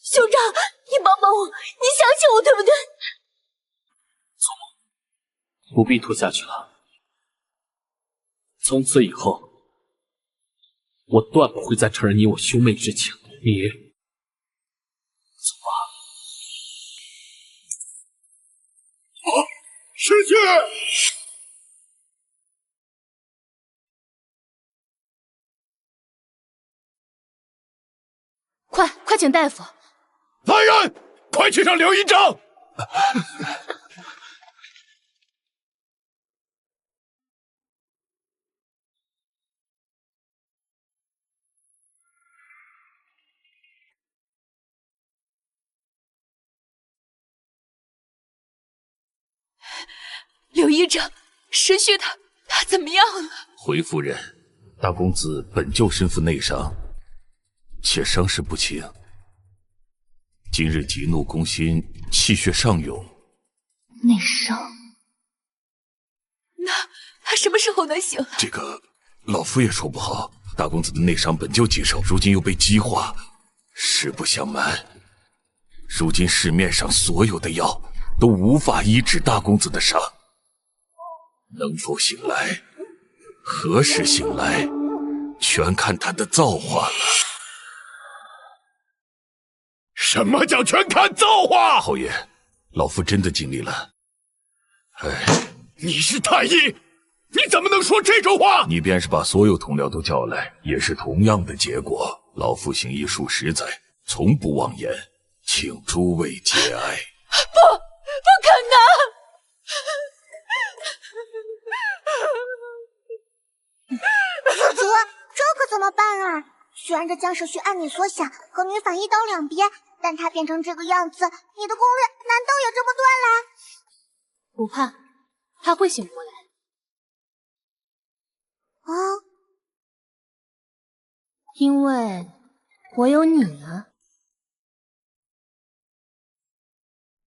兄长，你帮帮我，你相信我对不对？不必拖下去了。从此以后，我断不会再承认你我兄妹之情。你走吧。师姐，快请大夫！来人，快去上刘一章！刘医长，沈旭他怎么样了？回夫人，大公子本就身负内伤，且伤势不轻。今日急怒攻心，气血上涌。内伤？那他什么时候能醒来？这个老夫也说不好。大公子的内伤本就棘手，如今又被激化。实不相瞒，如今市面上所有的药都无法医治大公子的伤。能否醒来，何时醒来，全看他的造化了。什么叫全看造化？侯爷，老夫真的尽力了。哎，你是太医，你怎么能说这种话？你便是把所有同僚都叫来，也是同样的结果。老夫行医数十载，从不妄言，请诸位节哀。不可能！主子，这可怎么办啊？虽然这江世旭按你所想和女反一刀两别，但他变成这个样子，你的攻略难道也这么断了？不怕，他会醒过来。啊？因为我有你啊。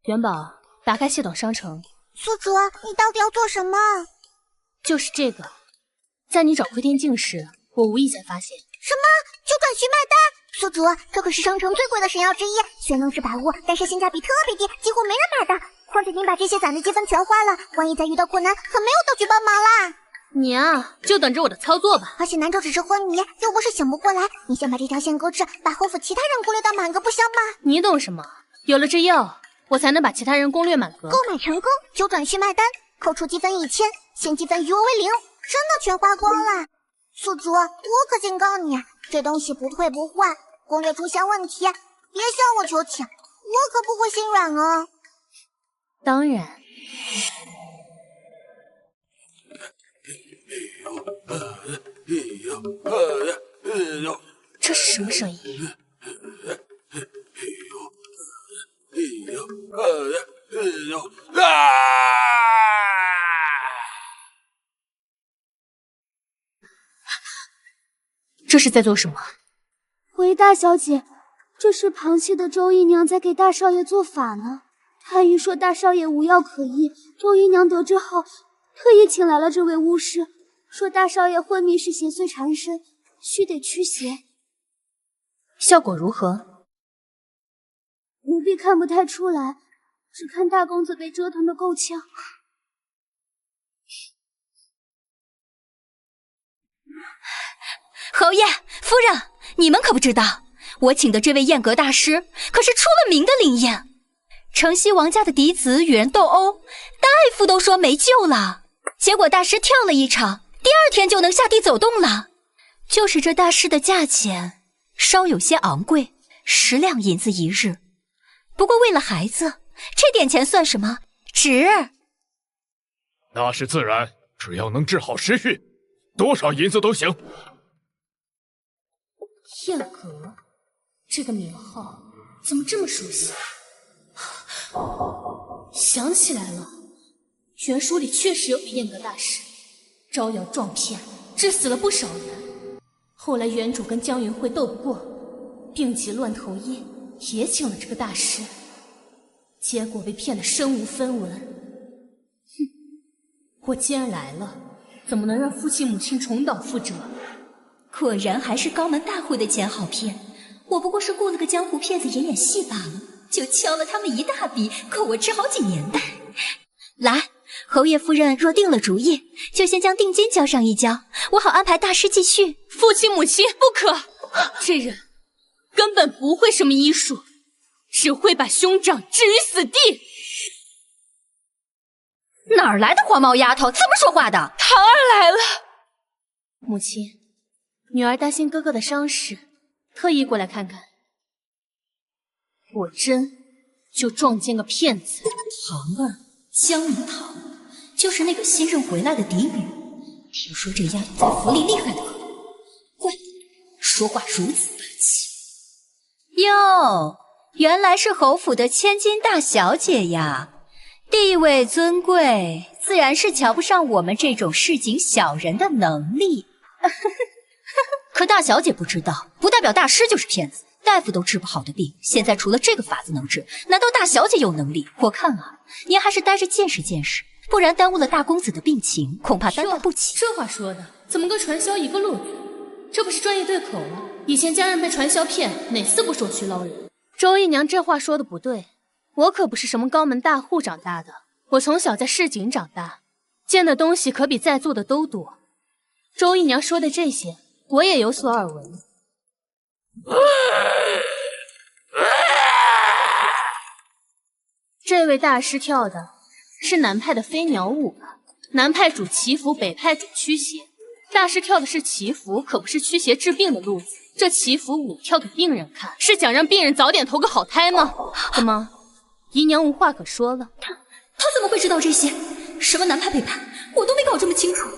元宝，打开系统商城。宿主，你到底要做什么？就是这个。在你找窥天镜时，我无意间发现。什么？就转需卖单？宿主，这可是商城最贵的神药之一，虽能是百物，但是性价比特别低，几乎没人买的。况且您把这些攒的积分全花了，万一再遇到困难，可没有道具帮忙啦。你啊，就等着我的操作吧。而且南州只是昏迷，又不是醒不过来。你先把这条线搁置，把侯府其他人攻略到满格，不香吗？你懂什么？有了这药，我才能把其他人攻略满格。购买成功，9转续卖单，扣除积分1000，现积分余额为0，真的全花光了。宿主，我可警告你，这东西不退不换，攻略出现问题，别向我求情，我可不会心软哦。当然。这是什么声音？这是在做什么？回大小姐，这是螃蟹的周姨娘在给大少爷做法呢。太医说大少爷无药可医，周姨娘得知后，特意请来了这位巫师，说大少爷昏迷是邪祟缠身，须得驱邪。效果如何？奴婢看不太出来，只看大公子被折腾得够呛。侯爷、夫人，你们可不知道，我请的这位燕阁大师可是出了名的灵验。城西王家的嫡子与人斗殴，大夫都说没救了，结果大师跳了一场，第2天就能下地走动了。就是这大师的价钱稍有些昂贵，10两银子1日。不过为了孩子，这点钱算什么？值。那是自然，只要能治好时运，多少银子都行。燕阁，这个名号怎么这么熟悉？想起来了，原书里确实有个燕阁大师，招摇撞骗，致死了不少人。后来原主跟江云慧斗不过，病急乱投医，也请了这个大师，结果被骗得身无分文。哼，我既然来了，怎么能让父亲母亲重蹈覆辙？果然还是高门大户的钱好骗，我不过是雇了个江湖骗子演演戏罢了，就敲了他们一大笔，够我吃好几年的。来，侯爷夫人若定了主意，就先将定金交上一交，我好安排大师继续。父亲母亲，不可！这人根本不会什么医术，只会把兄长置于死地。哪儿来的黄毛丫头，这么说话的？堂儿来了。母亲，女儿担心哥哥的伤势，特意过来看看。果真就撞见个骗子。堂儿，江明堂，就是那个新任回来的嫡女。听说这丫头在府里厉害的很，怪不得说话如此霸气。哟，原来是侯府的千金大小姐呀，地位尊贵，自然是瞧不上我们这种市井小人的能力。可大小姐不知道，不代表大师就是骗子，大夫都治不好的病，现在除了这个法子能治，难道大小姐有能力？我看啊，您还是待着见识见识，不然耽误了大公子的病情，恐怕担待不起。这话说的，怎么跟传销一个路子？这不是专业对口吗？以前家人被传销骗，哪次不手去捞人？周姨娘这话说的不对，我可不是什么高门大户长大的，我从小在市井长大，见的东西可比在座的都多。周姨娘说的这些，我也有所耳闻。这位大师跳的是南派的飞鸟舞吧？南派主祈福，北派主驱邪。大师跳的是祈福，可不是驱邪治病的路子。这祈福舞跳给病人看，是想让病人早点投个好胎吗？怎么，姨娘无话可说了？他怎么会知道这些？什么南派北派，我都没搞这么清楚。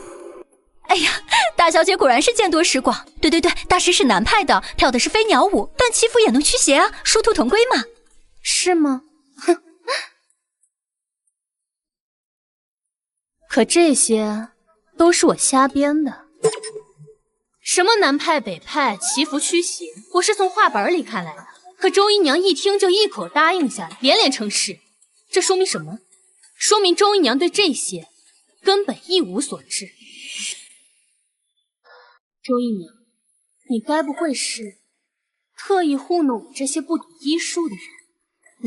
哎呀，大小姐果然是见多识广。对，大师是南派的，跳的是飞鸟舞，但祈福也能驱邪啊，殊途同归嘛。是吗？哼。可这些都是我瞎编的。什么南派北派祈福驱邪，我是从话本里看来的。可周姨娘一听就一口答应下来，连连称是。这说明什么？说明周姨娘对这些根本一无所知。周姨娘，你该不会是特意糊弄我这些不懂医术的人，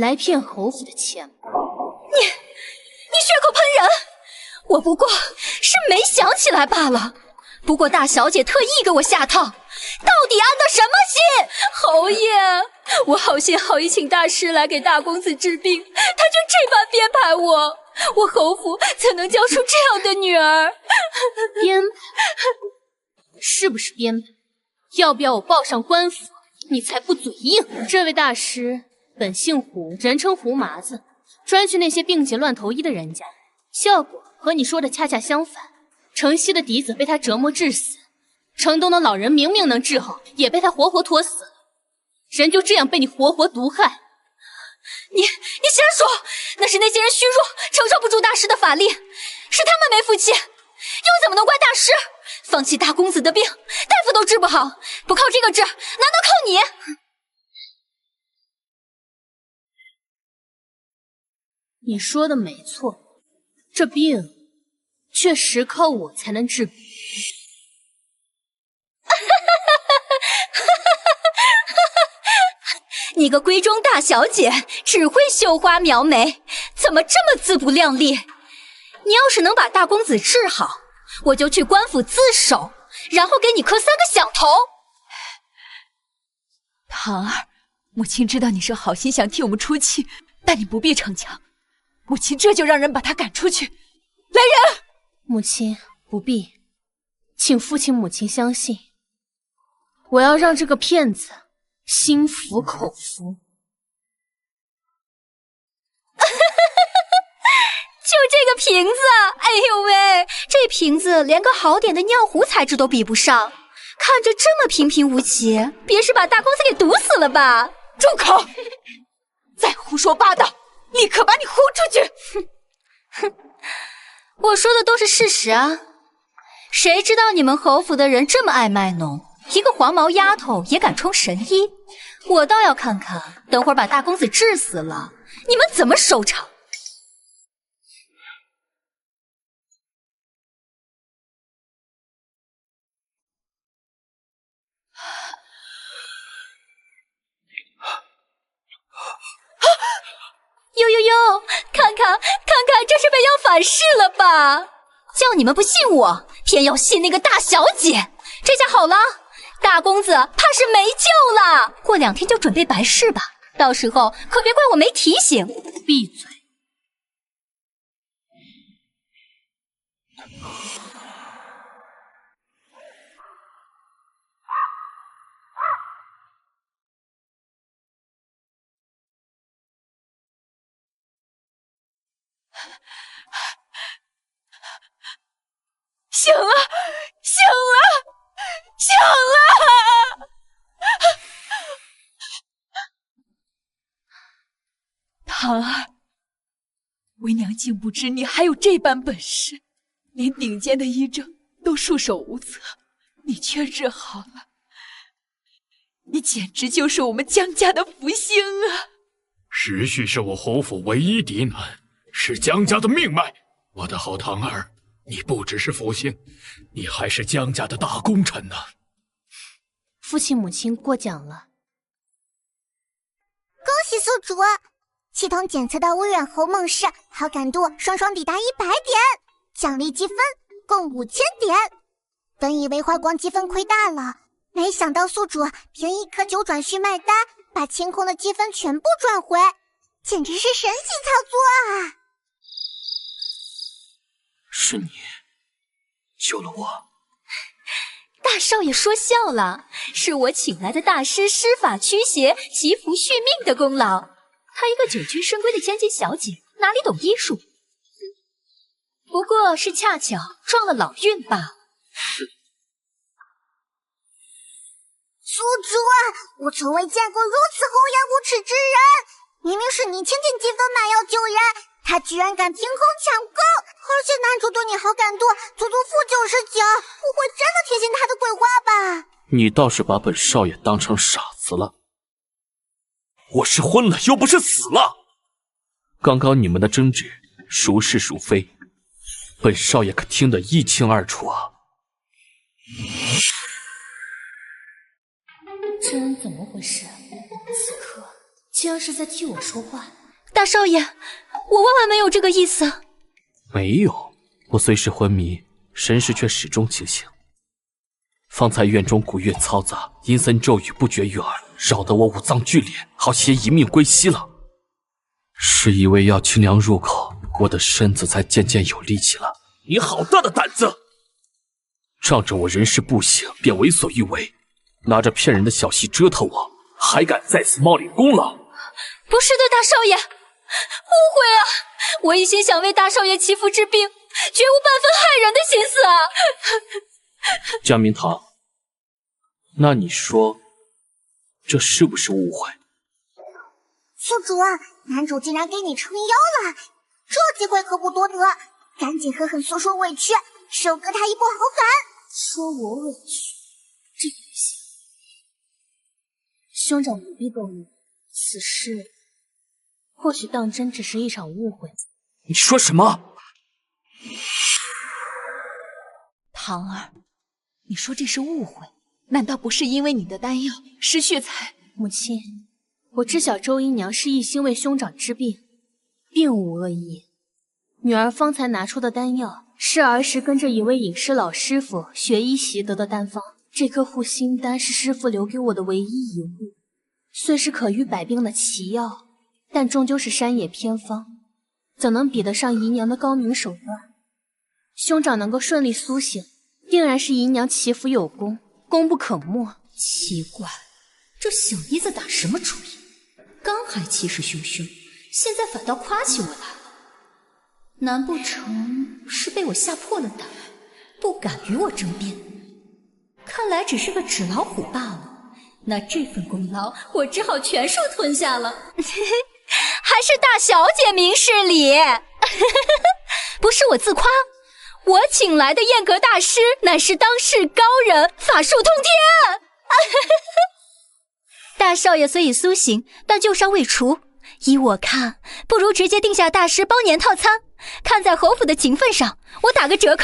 来骗侯府的钱吧？你血口喷人！我不过是没想起来罢了。不过大小姐特意给我下套，到底安的什么心？侯爷，我好心好意请大师来给大公子治病，他却这般编排我，我侯府怎能教出这样的女儿？编排？是不是编排？要不要我报上官府，你才不嘴硬？这位大师本姓胡，人称胡麻子，专去那些病急乱投医的人家，效果和你说的恰恰相反。城西的嫡子被他折磨致死，城东的老人明明能治好，也被他活活拖死了。人就这样被你活活毒害。你瞎说！那是那些人虚弱，承受不住大师的法力，是他们没福气，又怎么能怪大师？放弃大公子的病，大夫都治不好，不靠这个治，难道靠你？你说的没错，这病确实靠我才能治。你个闺中大小姐，只会绣花描眉，怎么这么自不量力？你要是能把大公子治好，我就去官府自首，然后给你磕3个响头。堂儿，母亲知道你是好心想替我们出气，但你不必逞强。母亲这就让人把他赶出去。来人！母亲不必，请父亲母亲相信，我要让这个骗子心服口服。就这个瓶子，哎呦喂，这瓶子连个好点的尿壶材质都比不上，看着这么平平无奇，别是把大公子给毒死了吧？住口！再胡说八道，立刻把你轰出去！哼，我说的都是事实啊。谁知道你们侯府的人这么爱卖弄，一个黄毛丫头也敢充神医？我倒要看看，等会儿把大公子治死了，你们怎么收场？呦，看看，这是被药反噬了吧？叫你们不信我，偏要信那个大小姐。这下好了，大公子怕是没救了。过2天就准备白事吧，到时候可别怪我没提醒。闭嘴！醒了，醒了！堂儿，为娘竟不知你还有这般本事，连顶尖的医症都束手无策，你却治好了，你简直就是我们江家的福星啊！时序是我侯府唯一嫡男，是江家的命脉。我的好堂儿，你不只是福星，你还是江家的大功臣呢。父亲母亲过奖了。恭喜宿主，系统检测到微软侯梦氏好感度双双抵达100点，奖励积分共5000点。本以为花光积分亏大了，没想到宿主凭1颗9转续卖单，把清空的积分全部赚回，简直是神级操作啊！是你救了我。大少爷说笑了，是我请来的大师施法驱邪、祈福续命的功劳。她一个久居深闺的千金小姐，哪里懂医术？不过是恰巧撞了老运罢了。宿主，我从未见过如此厚颜无耻之人！明明是你倾尽积分买药救人，他居然敢凭空抢购！而且男主对你好感度足足负99，不会真的听信他的鬼话吧？你倒是把本少爷当成傻子了。我是昏了，又不是死了。刚刚你们的争执，孰是孰非，本少爷可听得一清二楚啊！这人怎么回事？此刻竟然是在替我说话。大少爷，我万万没有这个意思。没有，我虽是昏迷，神识却始终清醒。方才院中鼓乐嘈杂，阴森咒语不绝于耳，扰得我五脏剧烈，好些一命归西了。是以为药清凉入口，我的身子才渐渐有力气了。你好大的胆子！仗着我人事不省，便为所欲为，拿着骗人的小戏折腾我，还敢在此冒领功劳？不是的，大少爷，误会啊！我一心想为大少爷祈福治病，绝无半分害人的心思啊！江明堂，那你说，这是不是误会？宿主，男主竟然给你撑腰了，这机会可不多得，赶紧狠狠诉说委屈，收割他一波好感。说我委屈，这也行。兄长不必动怒，此事或许当真只是一场误会。你说什么？唐儿，你说这是误会，难道不是因为你的丹药失血才？母亲，我知晓周姨娘是一心为兄长治病，并无恶意。女儿方才拿出的丹药，是儿时跟着一位隐士老师傅学医习得的丹方。这颗护心丹是师傅留给我的唯一遗物，虽是可愈百病的奇药，但终究是山野偏方，怎能比得上姨娘的高明手段？兄长能够顺利苏醒，定然是姨娘祈福有功，功不可没。奇怪，这小妮子打什么主意？刚还气势汹汹，现在反倒夸起我来了。难不成是被我吓破了胆，不敢与我争辩？看来只是个纸老虎罢了。那这份功劳，我只好全数吞下了。还是大小姐明事理，不是我自夸，我请来的燕阁大师乃是当世高人，法术通天。大少爷虽已苏醒，但旧伤未除。依我看，不如直接定下大师包年套餐，看在侯府的情分上，我打个折扣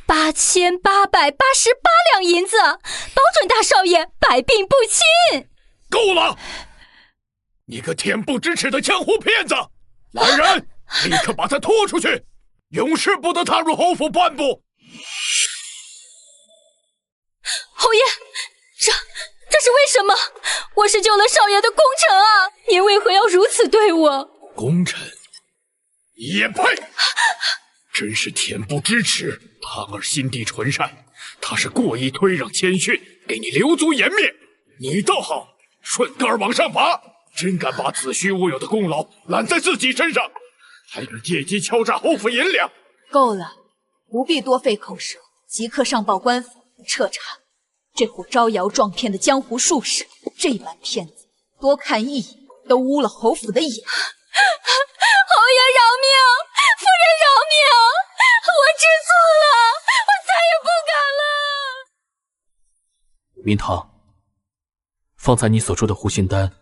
，8888两银子，保准大少爷百病不侵。够了！你个恬不知耻的江湖骗子！来人，立刻把他拖出去，永世不得踏入侯府半步。侯爷，这是为什么？我是救了少爷的功臣啊！您为何要如此对我？功臣？你也配！真是恬不知耻！唐儿心地纯善，他是故意推让谦逊，给你留足颜面。你倒好，顺杆儿往上爬，真敢把子虚乌有的功劳揽在自己身上，还敢借机敲诈侯府银两。够了，不必多费口舌，即刻上报官府彻查这伙招摇撞骗的江湖术士。这般骗子，多看一眼都污了侯府的眼。侯爷饶命！夫人饶命！我知错了，我再也不敢了。明堂，方才你所说的护心丹，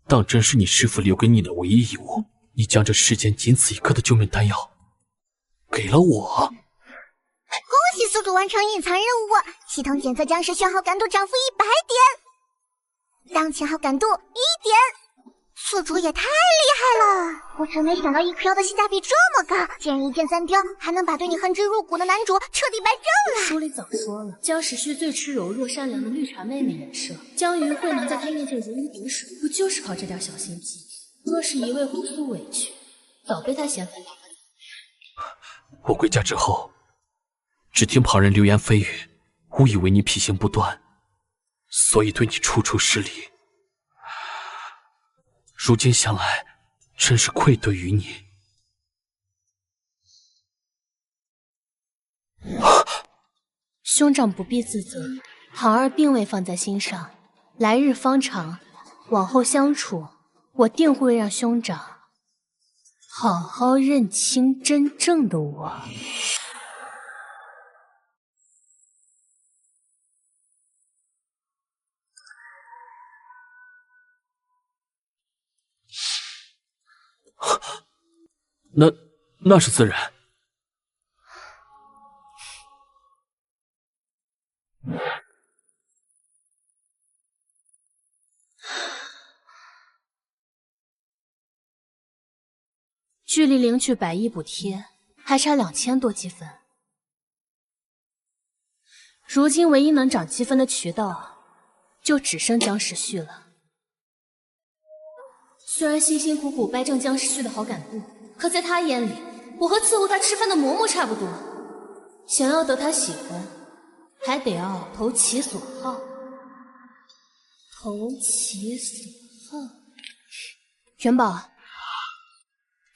当真是你师父留给你的唯一遗物？你将这世间仅此一颗的救命丹药给了我。恭喜宿主完成隐藏任务，系统检测僵尸消耗感度涨幅100点，当前好感度1点。宿主也太厉害了！我真没想到一颗药的性价比这么高，竟然一箭三雕，还能把对你恨之入骨的男主彻底掰正了。书里早说了，江时序最吃柔弱善良的绿茶妹妹人设，江云慧能在他面前如鱼得水，不就是靠这点小心机？若是一味胡诉委屈，早被他嫌烦打发。我归家之后，只听旁人流言蜚语，误以为你品行不端，所以对你处处失礼。如今想来，真是愧对于你。兄长不必自责，堂儿并未放在心上。来日方长，往后相处，我定会让兄长好好认清真正的我。那是自然。距离领取100亿补贴还差2000多积分。如今唯一能涨积分的渠道，就只剩姜时旭了。虽然辛辛苦苦掰正姜时旭的好感度，可在他眼里，我和伺候他吃饭的嬷嬷差不多。想要得他喜欢，还得要投其所好。投其所好。元宝，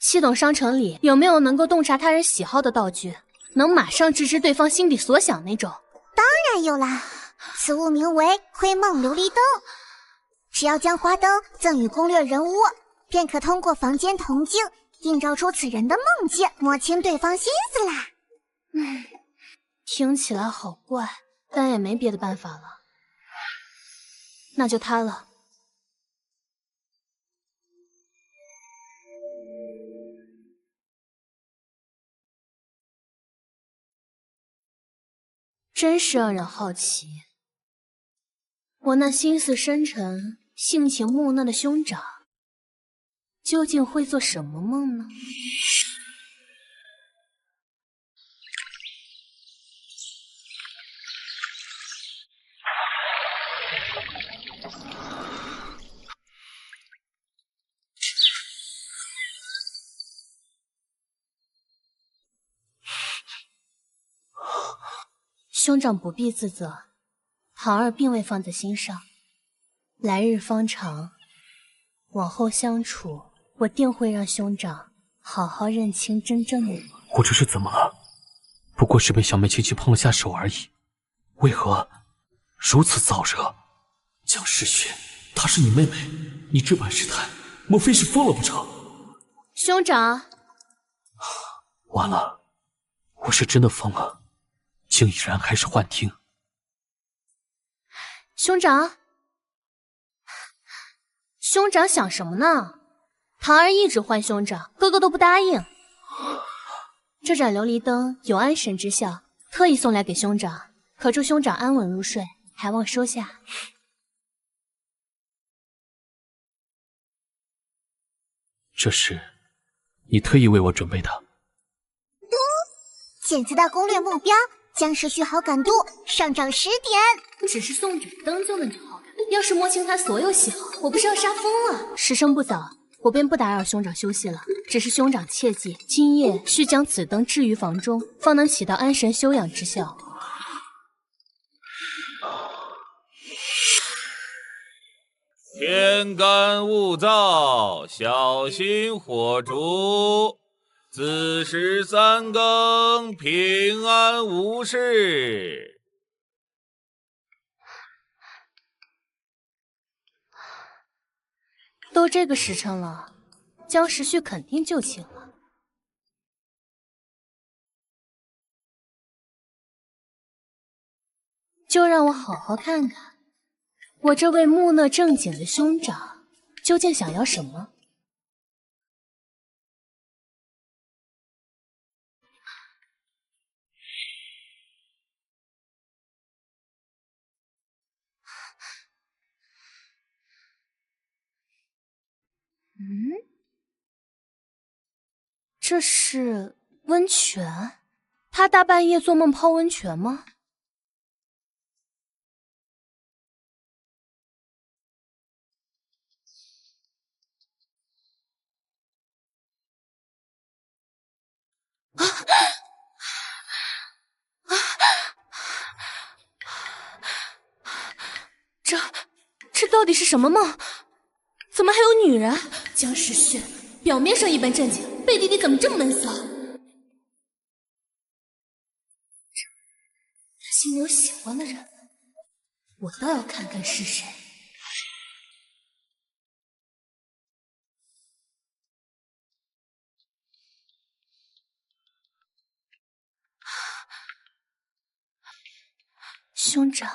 系统商城里有没有能够洞察他人喜好的道具，能马上直知对方心底所想那种？当然有啦，此物名为窥梦琉璃灯。只要将花灯赠予攻略人物，便可通过房间铜镜映照出此人的梦境，摸清对方心思啦。听起来好怪，但也没别的办法了。那就他了。真是让人好奇，我那心思深沉、性情木讷的兄长，究竟会做什么梦呢？兄长不必自责，堂儿并未放在心上。来日方长，往后相处，我定会让兄长好好认清真正的我。我这是怎么了？不过是被小妹轻轻碰了下手而已，为何如此燥热？江世雪，她是你妹妹，你这般试探，莫非是疯了不成？兄长，完了，我是真的疯了。竟已然还是幻听。兄长，兄长想什么呢？堂儿一直唤兄长，哥哥都不答应。这盏琉璃灯有安神之效，特意送来给兄长，可祝兄长安稳入睡，还望收下。这是你特意为我准备的。现在的攻略目标。姜时旭好感度上涨10点，只是送盏灯就能涨好感，要是摸清他所有喜好，我不是要杀疯了？时辰不早，我便不打扰兄长休息了。只是兄长切记，今夜需将此灯置于房中，方能起到安神休养之效。天干物燥，小心火烛。子时3更，平安无事。都这个时辰了，姜时旭肯定就寝了。就让我好好看看，我这位木讷正经的兄长究竟想要什么。这是温泉？他大半夜做梦泡温泉吗？这到底是什么梦？怎么还有女人？姜时旭表面上一本正经，背地里怎么这么闷骚？他心里有喜欢的人，我倒要看看是谁。兄长，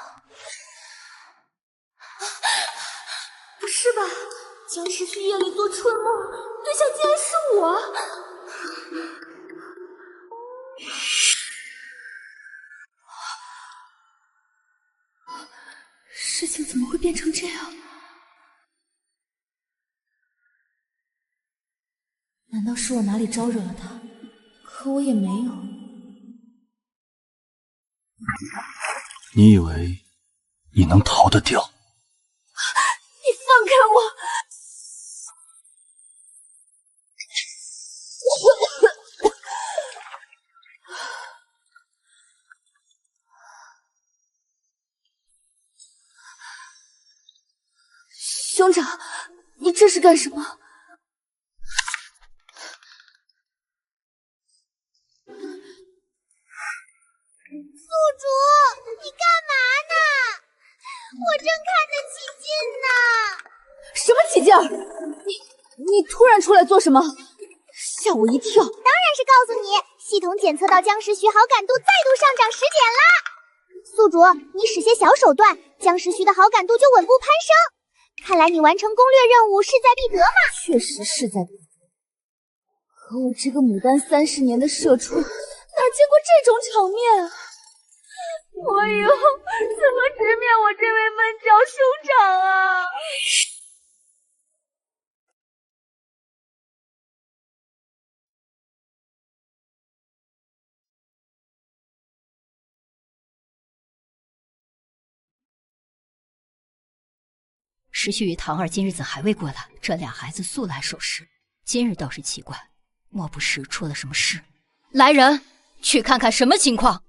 不是吧？姜时旭夜里做春梦，对象竟然是我！事情怎么会变成这样？难道是我哪里招惹了他？可可我也没有。你以为你能逃得掉？你放开我！兄长，你这是干什么？宿主，你干嘛呢？我正看得起劲呢。什么起劲儿？你突然出来做什么？吓我一跳！当然是告诉你，系统检测到僵尸徐好感度再度上涨10点啦！宿主，你使些小手段，僵尸徐的好感度就稳步攀升。看来你完成攻略任务势在必得嘛。确实势在必得。可我这个牡丹30年的社畜，哪见过这种场面啊！我以后怎么直面我这位闷脚兄长啊？时序与唐儿今日怎还未过来？这俩孩子素来守时，今日倒是奇怪，莫不是出了什么事？来人，去看看什么情况。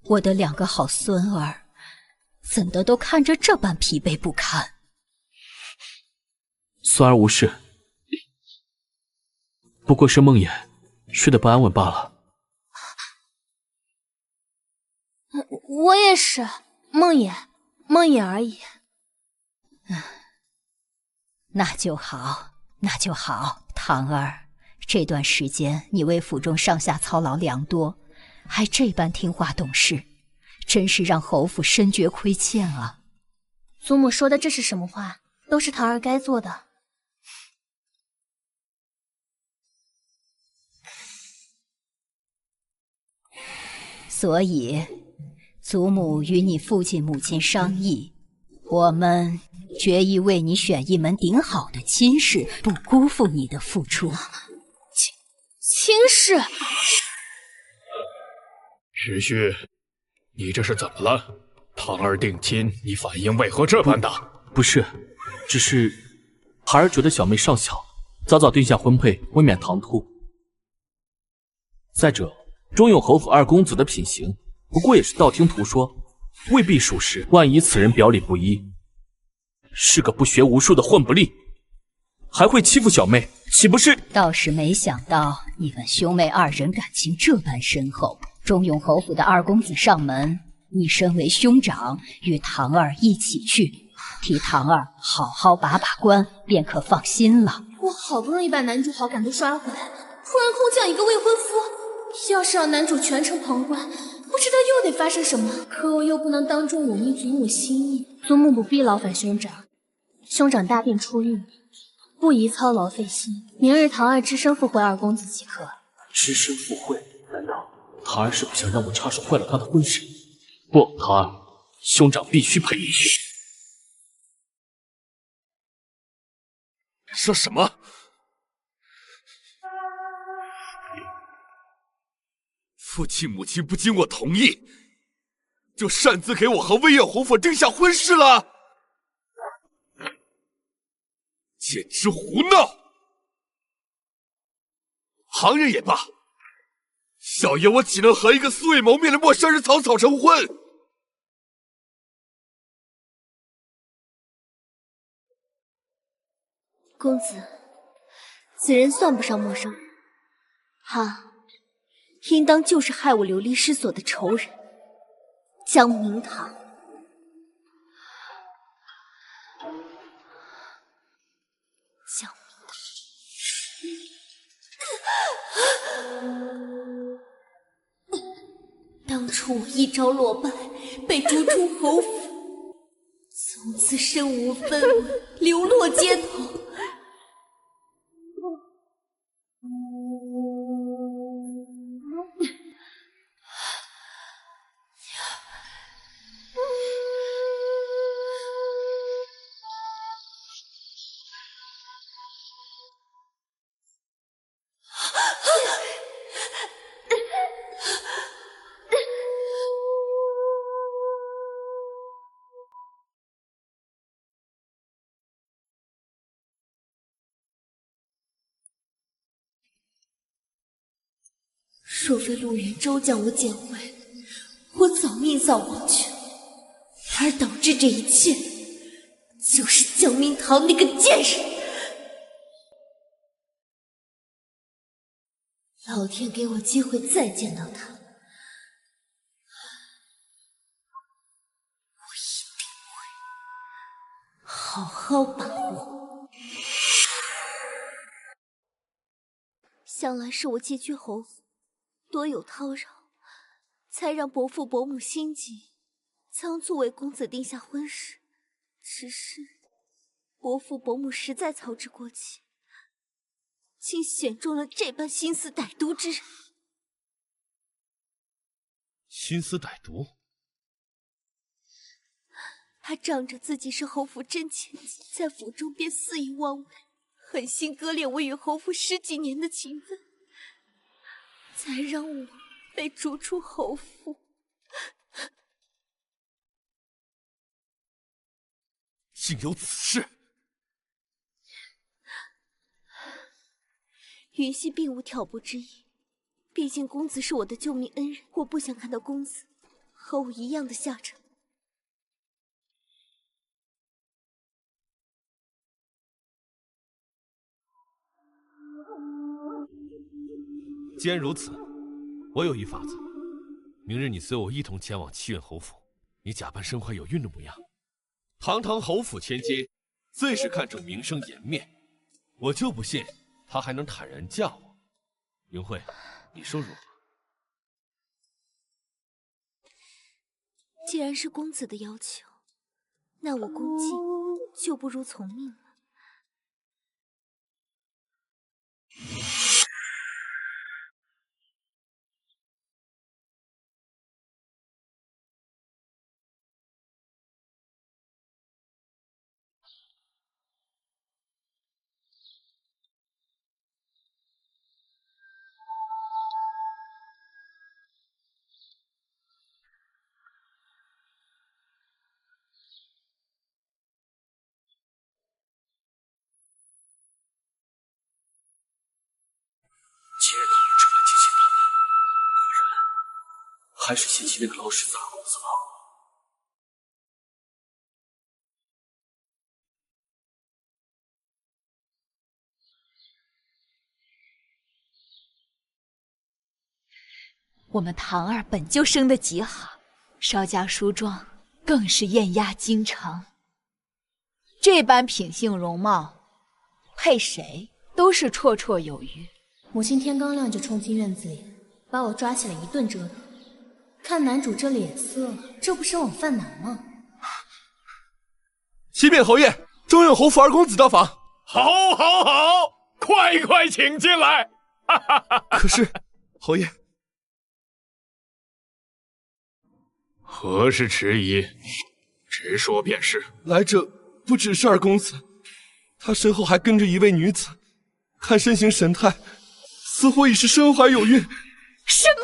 我的2个好孙儿，怎的都看着这般疲惫不堪？孙儿无事，不过是梦魇，睡得不安稳罢了。我也是，梦魇而已。那就好，那就好。唐儿，这段时间你为府中上下操劳良多，还这般听话懂事，真是让侯府深觉亏欠啊。祖母说的这是什么话？都是唐儿该做的。所以祖母与你父亲母亲商议，我们决意为你选一门顶好的亲事，不辜负你的付出。亲事？时序，你这是怎么了？唐儿定亲，你反应为何这般大？不是，只是孩儿觉得小妹尚小，早早定下婚配，未免唐突。再者，中永侯府2公子的品行，不过也是道听途说，未必属实。万一此人表里不一，是个不学无术的混不吝，还会欺负小妹，岂不是？倒是没想到你们兄妹2人感情这般深厚。中永侯府的2公子上门，你身为兄长，与唐儿一起去，替唐儿好好把关，便可放心了。我好不容易把男主好感度刷回来，突然空降一个未婚夫，要是让男主全程旁观，不知道又得发生什么。可我又不能当众忤逆祖母心意，祖母不必劳烦兄长，兄长大病初愈，不宜操劳费心。明日唐儿只身赴会2公子即可。只身赴会？难道唐儿是不想让我插手坏了他的婚事？不，唐儿，兄长必须陪你去。说什么？父亲母亲不经我同意，就擅自给我和威远侯府定下婚事了，简直胡闹！旁人也罢，小爷我岂能和一个素未谋面的陌生人草草成婚？公子，此人算不上陌生人，他应当就是害我流离失所的仇人江明堂。江明堂，当初我一朝落败，被逐出侯府，从此身无分文，流落街头。若非陆元州将我捡回，我早命丧黄泉。而导致这一切，就是江明堂那个贱人。老天给我机会再见到他，我一定会好好把握。想来是我寄居侯府多有叨扰，才让伯父伯母心急，仓促为公子定下婚事。只是伯父伯母实在操之过急，竟选中了这般心思歹毒之人。心思歹毒？他仗着自己是侯府真千金，在府中便肆意妄为，狠心割裂我与侯府10几年的情分，才让我被逐出侯府。竟有此事！云溪并无挑拨之意，毕竟公子是我的救命恩人，我不想看到公子和我一样的下场。既然如此，我有一法子。明日你随我一同前往七远侯府，你假扮身怀有孕的模样。堂堂侯府千金，最是看重名声颜面，我就不信她还能坦然嫁我。云慧，你说如何？既然是公子的要求，那我恭敬就不如从命了。今日到了这般惊心大难，果然还是嫌弃那个老十子二公子了。我们堂儿本就生得极好，稍加梳妆，更是艳压京城。这般品性容貌，配谁都是绰绰有余。母亲天刚亮就冲进院子里，把我抓起来一顿折腾。看男主这脸色，这不生我犯难吗？启禀侯爷，中远侯府二公子到访。好，好，好，快快请进来。可是，侯爷，何事迟疑？直说便是。来者不只是二公子，他身后还跟着一位女子，看身形神态，似乎已是身怀有孕。什么？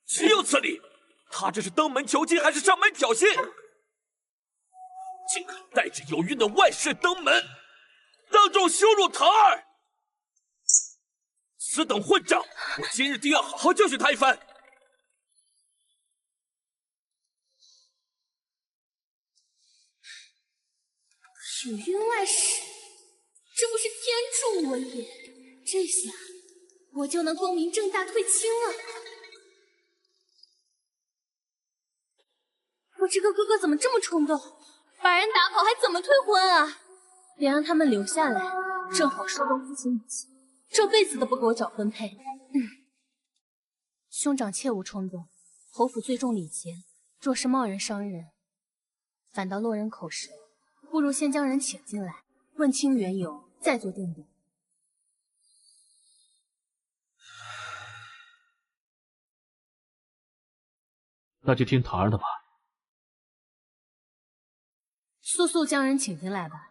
岂有此理！他这是登门求亲还是上门挑衅？竟敢带着有孕的外室登门，当众羞辱堂儿！此等混账，我今日定要好好教训他一番。有孕外室，这不是天助我也！这下我就能光明正大退亲了。我这个哥哥怎么这么冲动，把人打跑还怎么退婚啊？别让他们留下来，正好说动父亲母亲，这辈子都不给我找婚配。兄长切勿冲动，侯府最重礼节，若是贸然伤人，反倒落人口舌。不如先将人请进来，问清缘由，再做定夺。那就听堂儿的吧。速速将人请进来吧。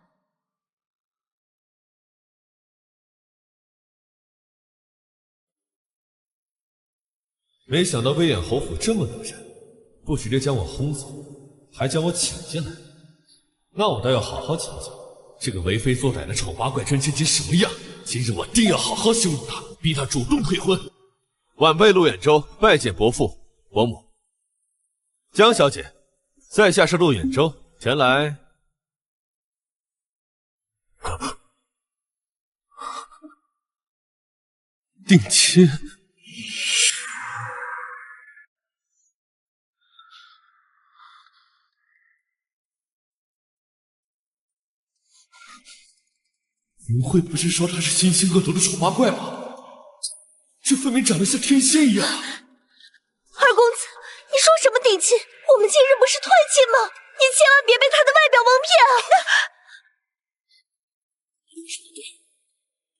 没想到威远侯府这么能人，不直接将我轰走，还将我请进来。那我倒要好好瞧瞧，这个为非作歹的丑八怪真千金什么样？今日我定要好好羞辱他，逼他主动退婚。晚辈陆远舟拜见伯父伯母。江小姐，在下是陆远舟，前来。定亲。云慧不是说他是心性恶毒的丑八怪吗？这分明长得像天仙一样。二公子，你说什么定亲？我们今日不是团亲吗？你千万别被他的外表蒙骗啊！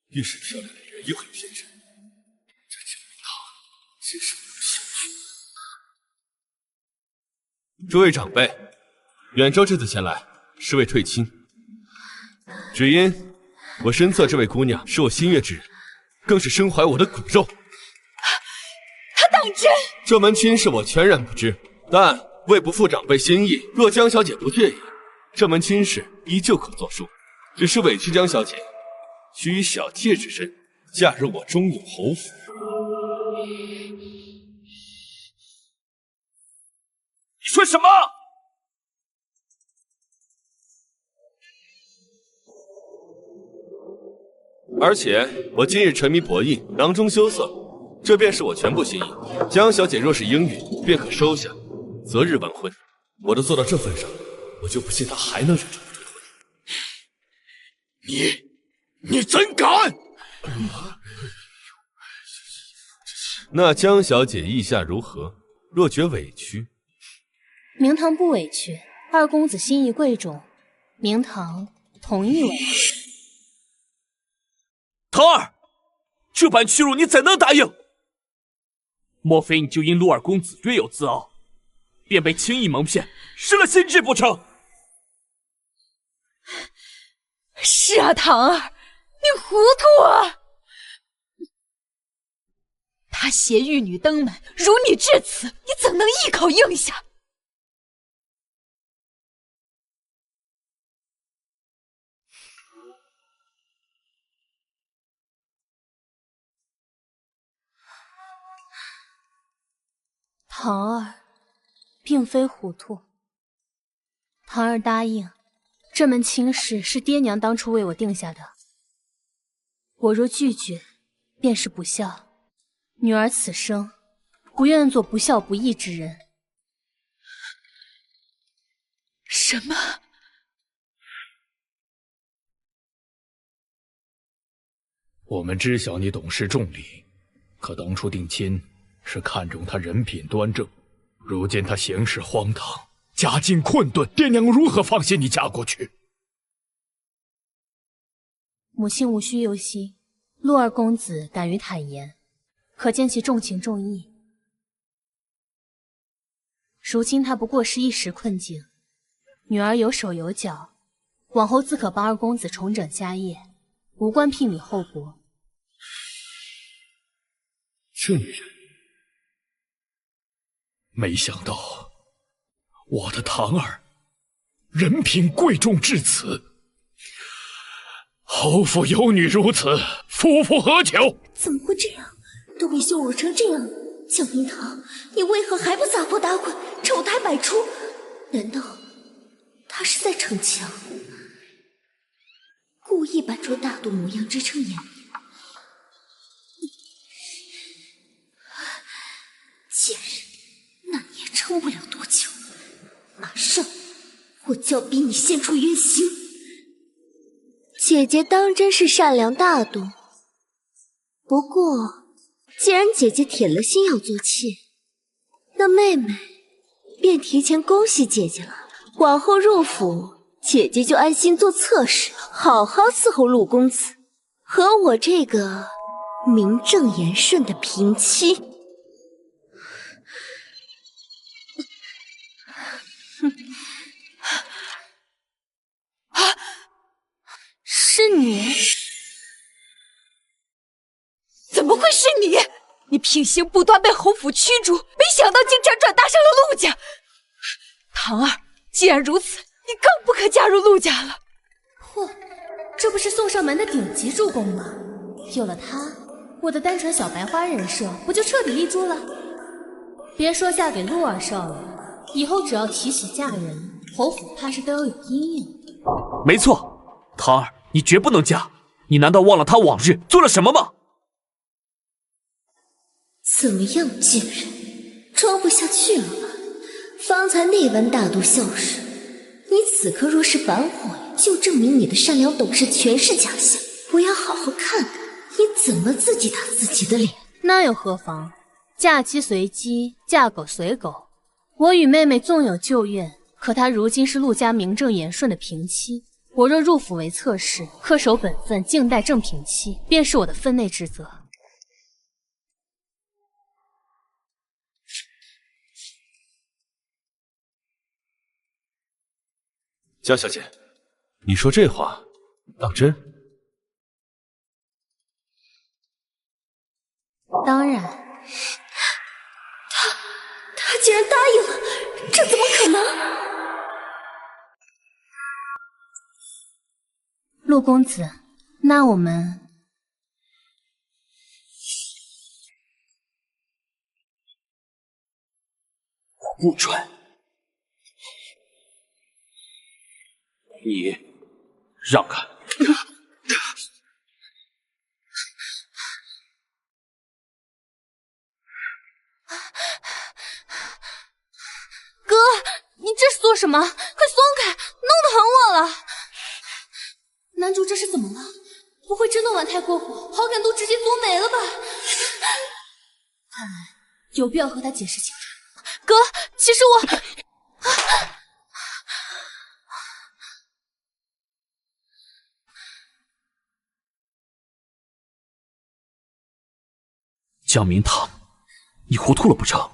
越是漂亮的人越会骗人，这江明堂真是没有想到。诸位长辈，远州这次前来是为退亲，只因我身侧这位姑娘是我心悦之人，更是身怀我的骨肉。他当真？这门亲事我全然不知，但为不负长辈心意，若江小姐不介意，这门亲事依旧可作数。只是委屈江小姐，需以小妾之身嫁入我中有侯府。你说什么？而且我今日沉迷博弈，囊中羞涩，这便是我全部心意。江小姐若是应允，便可收下，择日完婚。我都做到这份上，我就不信她还能忍着不退婚。你真敢！那江小姐意下如何？若觉委屈，明堂不委屈，二公子心意贵重，明堂同意为婚。唐儿，这般屈辱你怎能答应？莫非你就因陆二公子略有自傲，便被轻易蒙骗，失了心智不成？是啊，唐儿，你糊涂啊！他携玉女登门，如你至此，你怎能一口应下？堂儿并非糊涂，堂儿答应，这门亲事是爹娘当初为我定下的。我若拒绝，便是不孝。女儿此生不愿做不孝不义之人。什么？我们知晓你懂事重礼，可当初定亲是看中他人品端正，如今他行事荒唐，家境困顿，爹娘如何放心你嫁过去？母亲无需忧心，陆二公子敢于坦言，可见其重情重义。如今他不过是一时困境，女儿有手有脚，往后自可帮二公子重整家业，无关聘礼厚薄。这女人，没想到我的堂儿人品贵重至此。侯府有女如此，夫复何求？怎么会这样？都被羞辱成这样了，江明堂，你为何还不撒泼打滚，丑态百出？难道他是在逞强，故意扮出大度模样支撑颜面？贱人，那你也撑不了多久，马上我就要逼你现出原形。姐姐当真是善良大度，不过既然姐姐铁了心要做妾，那妹妹便提前恭喜姐姐了。往后入府，姐姐就安心做侧室，好好伺候陆公子和我这个名正言顺的平妻。是你？怎么会是你？你品行不端，被侯府驱逐，没想到竟辗转搭上了陆家。堂儿，既然如此，你更不可嫁入陆家了。破！这不是送上门的顶级助攻吗？有了它，我的单纯小白花人设不就彻底立住了？别说嫁给陆二少了，以后只要提起嫁人，侯府怕是都要有阴影。没错，唐儿，你绝不能嫁。你难道忘了他往日做了什么吗？怎么样，贱人，装不下去了吧？方才那般大度孝顺，你此刻若是反悔，就证明你的善良懂事全是假象。我要好好看看你怎么自己打自己的脸。那又何妨？嫁鸡随鸡，嫁狗随狗。我与妹妹纵有旧怨，可她如今是陆家名正言顺的平妻。我若入府为侧室，恪守本分，静待正平妻，便是我的分内职责。江小姐，你说这话当真？当然。他竟然答应了，这怎么可能？陆公子，那我们……我不准！你让开！哥，你这是做什么？快松开，弄得很我了。男主这是怎么了？不会真的玩太过火，好感度直接作没了吧？看来有必要和他解释清楚。哥，其实我……江明堂，你糊涂了不成？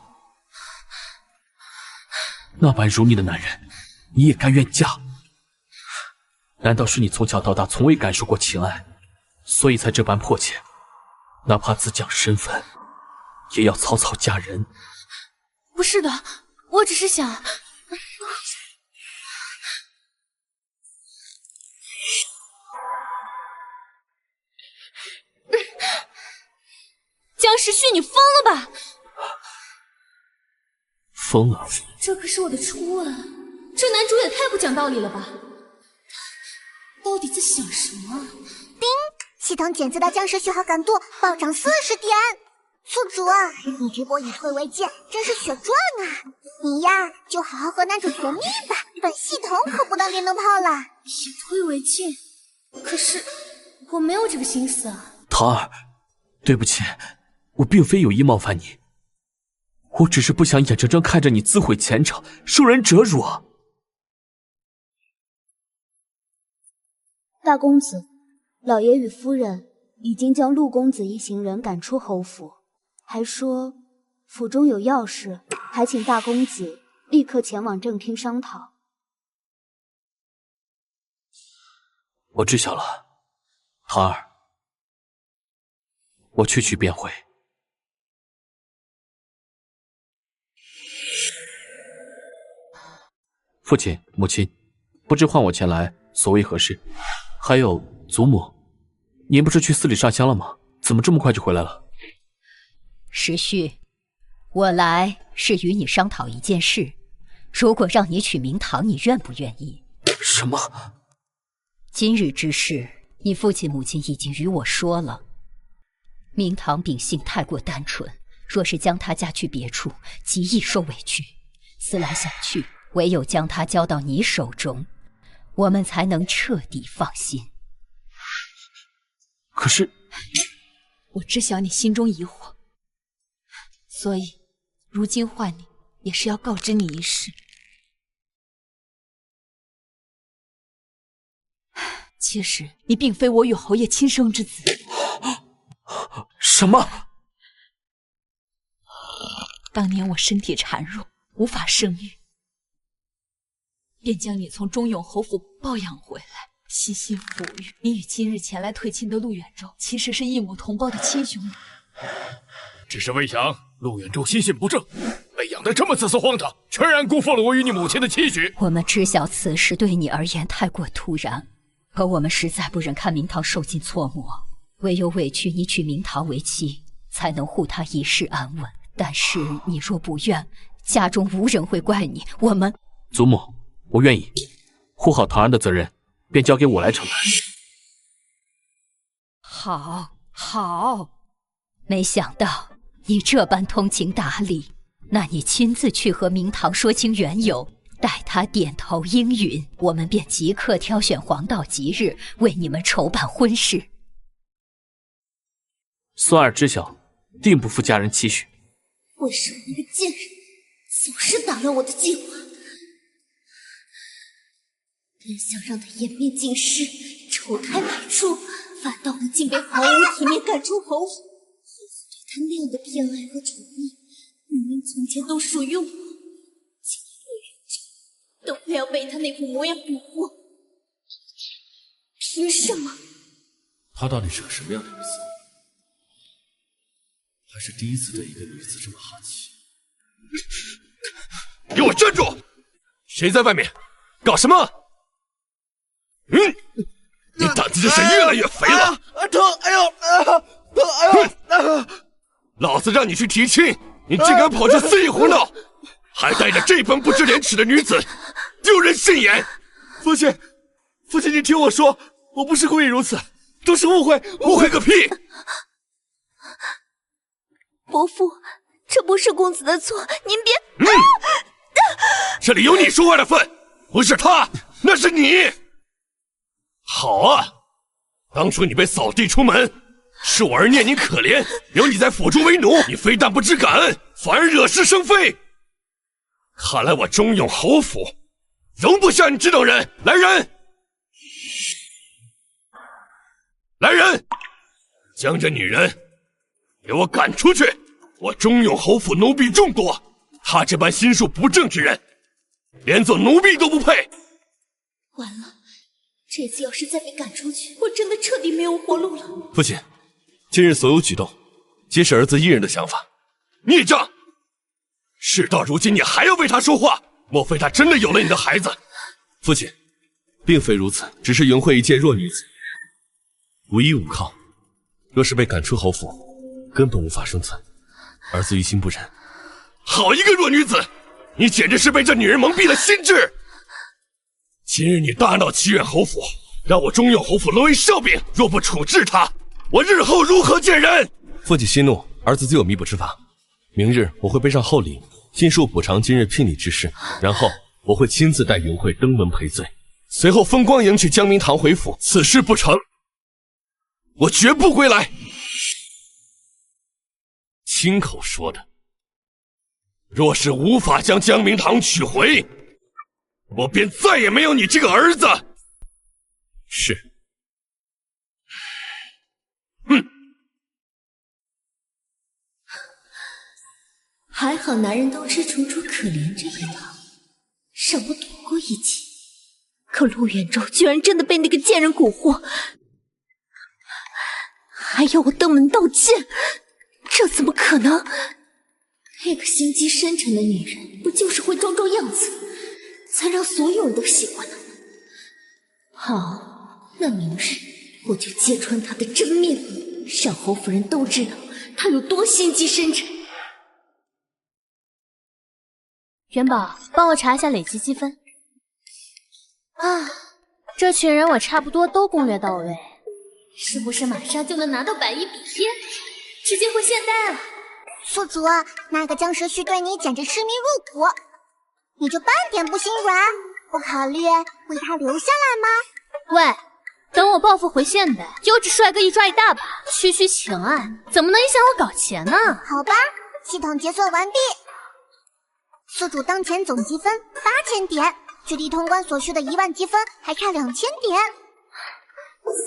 那般如你的男人，你也甘愿嫁？难道是你从小到大从未感受过情爱，所以才这般迫切？哪怕自降身份，也要草草嫁人？不是的，我只是想……江时旭，你疯了吧？疯了？这可是我的初吻，这男主也太不讲道理了吧？他到底在想什么？叮，系统检测到江时旭好感度暴涨40点。宿主啊，你这波以退为进，真是血赚啊！你呀，就好好和男主绝密吧，本系统可不当电灯泡了。以退为进？可是我没有这个心思啊。桃儿，对不起，我并非有意冒犯你，我只是不想眼睁睁看着你自毁前程，受人折辱啊！大公子，老爷与夫人已经将陆公子一行人赶出侯府，还说府中有要事，还请大公子立刻前往正厅商讨。我知晓了，桃儿，我去便回。父亲、母亲，不知唤我前来，所为何事？还有祖母，您不是去寺里上香了吗？怎么这么快就回来了？时旭，我来是与你商讨一件事，如果让你娶明堂，你愿不愿意？什么？今日之事，你父亲母亲已经与我说了。明堂秉性太过单纯，若是将他嫁去别处，极易受委屈。思来想去，唯有将他交到你手中，我们才能彻底放心。可是，我知晓你心中疑惑，所以如今唤你，也是要告知你一事。其实你并非我与侯爷亲生之子。什么？当年我身体孱弱，无法生育，便将你从忠永侯府抱养回来，悉心抚育。你与今日前来退亲的陆远舟，其实是异母同胞的亲兄弟。只是未想陆远舟心性不正，被养得这么自私荒唐，全然辜负了我与你母亲的期许。我们知晓此事对你而言太过突然，可我们实在不忍看明堂受尽错磨，唯有委屈你娶明堂为妻，才能护他一世安稳。但是你若不愿，家中无人会怪你。我们祖母，我愿意，护好唐安的责任便交给我来承担。好，好，没想到你这般通情达理。那你亲自去和明堂说清缘由，待他点头应允，我们便即刻挑选黄道吉日，为你们筹办婚事。孙儿知晓，定不负家人期许。为什么那个贱人总是打乱我的计划？本想让他颜面尽失，丑态百出，反倒我竟被毫无体面赶出侯府。叶子对他那样的偏爱和宠溺，明明从前都属于我，今天陆远征都快要被他那副模样蛊惑，凭什么？她到底是个什么样的女子？还是第一次对一个女子这么哈气？给我站住！谁在外面？搞什么？你胆子真是越来越肥了！疼！哎呦！疼！哎呦！老子让你去提亲，你竟敢跑这肆意胡闹，还带着这般不知廉耻的女子，丢人现眼！父亲，你听我说，我不是故意如此，都是误会。误会个屁！伯父，这不是公子的错，您别……这里有你说话的份，不是他，那是你。好啊，当初你被扫地出门，是我儿念你可怜，留你在府中为奴，你非但不知感恩，反而惹是生非。看来我忠永侯府容不下你这种人。来人，来人，将这女人给我赶出去！我忠永侯府奴婢众多，他这般心术不正之人，连做奴婢都不配。完了，这次要是再被赶出去，我真的彻底没有活路了。父亲，今日所有举动，皆是儿子一人的想法。孽障！事到如今，你还要为他说话？莫非他真的有了你的孩子？父亲，并非如此，只是云慧一介弱女子，无依无靠，若是被赶出侯府，根本无法生存。儿子于心不忍。好一个弱女子！你简直是被这女人蒙蔽了心智！今日你大闹齐远侯府，让我忠永侯府沦为笑柄，若不处置她，我日后如何见人？父亲息怒，儿子自有弥补之法。明日我会背上厚礼，尽数补偿今日聘礼之事，然后我会亲自带云慧登门赔罪，随后风光迎娶江明堂回府。此事不成，我绝不归来。亲口说的，若是无法将江明堂娶回，我便再也没有你这个儿子。是。还好男人都吃楚楚可怜这一套，让我躲过一劫。可陆远舟居然真的被那个贱人蛊惑，还要我登门道歉，这怎么可能？那个心机深沉的女人，不就是会装样子，才让所有人都喜欢她吗？好，那明日我就揭穿她的真面目，让侯夫人都知道她有多心机深沉。元宝，帮我查一下累积积分。啊，这群人我差不多都攻略到位，是不是马上就能拿到100亿比天，直接回现代了？宿主，那个僵尸婿对你简直痴迷入骨，你就半点不心软，不考虑为他留下来吗？喂，等我报复回现代，优质帅哥一抓一大把，区区情爱怎么能影响我搞钱呢？好吧，系统解锁完毕。宿主当前总积分8000点，距离通关所需的1万积分还差2000点。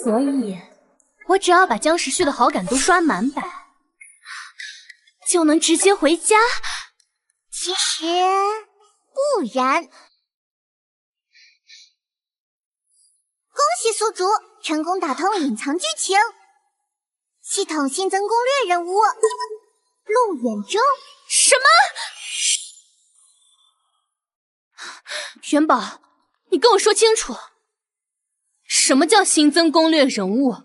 所以，我只要把僵尸婿的好感度刷满100，就能直接回家。其实不然。恭喜宿主成功打通隐藏剧情，系统新增攻略任务：陆远征。什么？元宝，你跟我说清楚，什么叫新增攻略人物？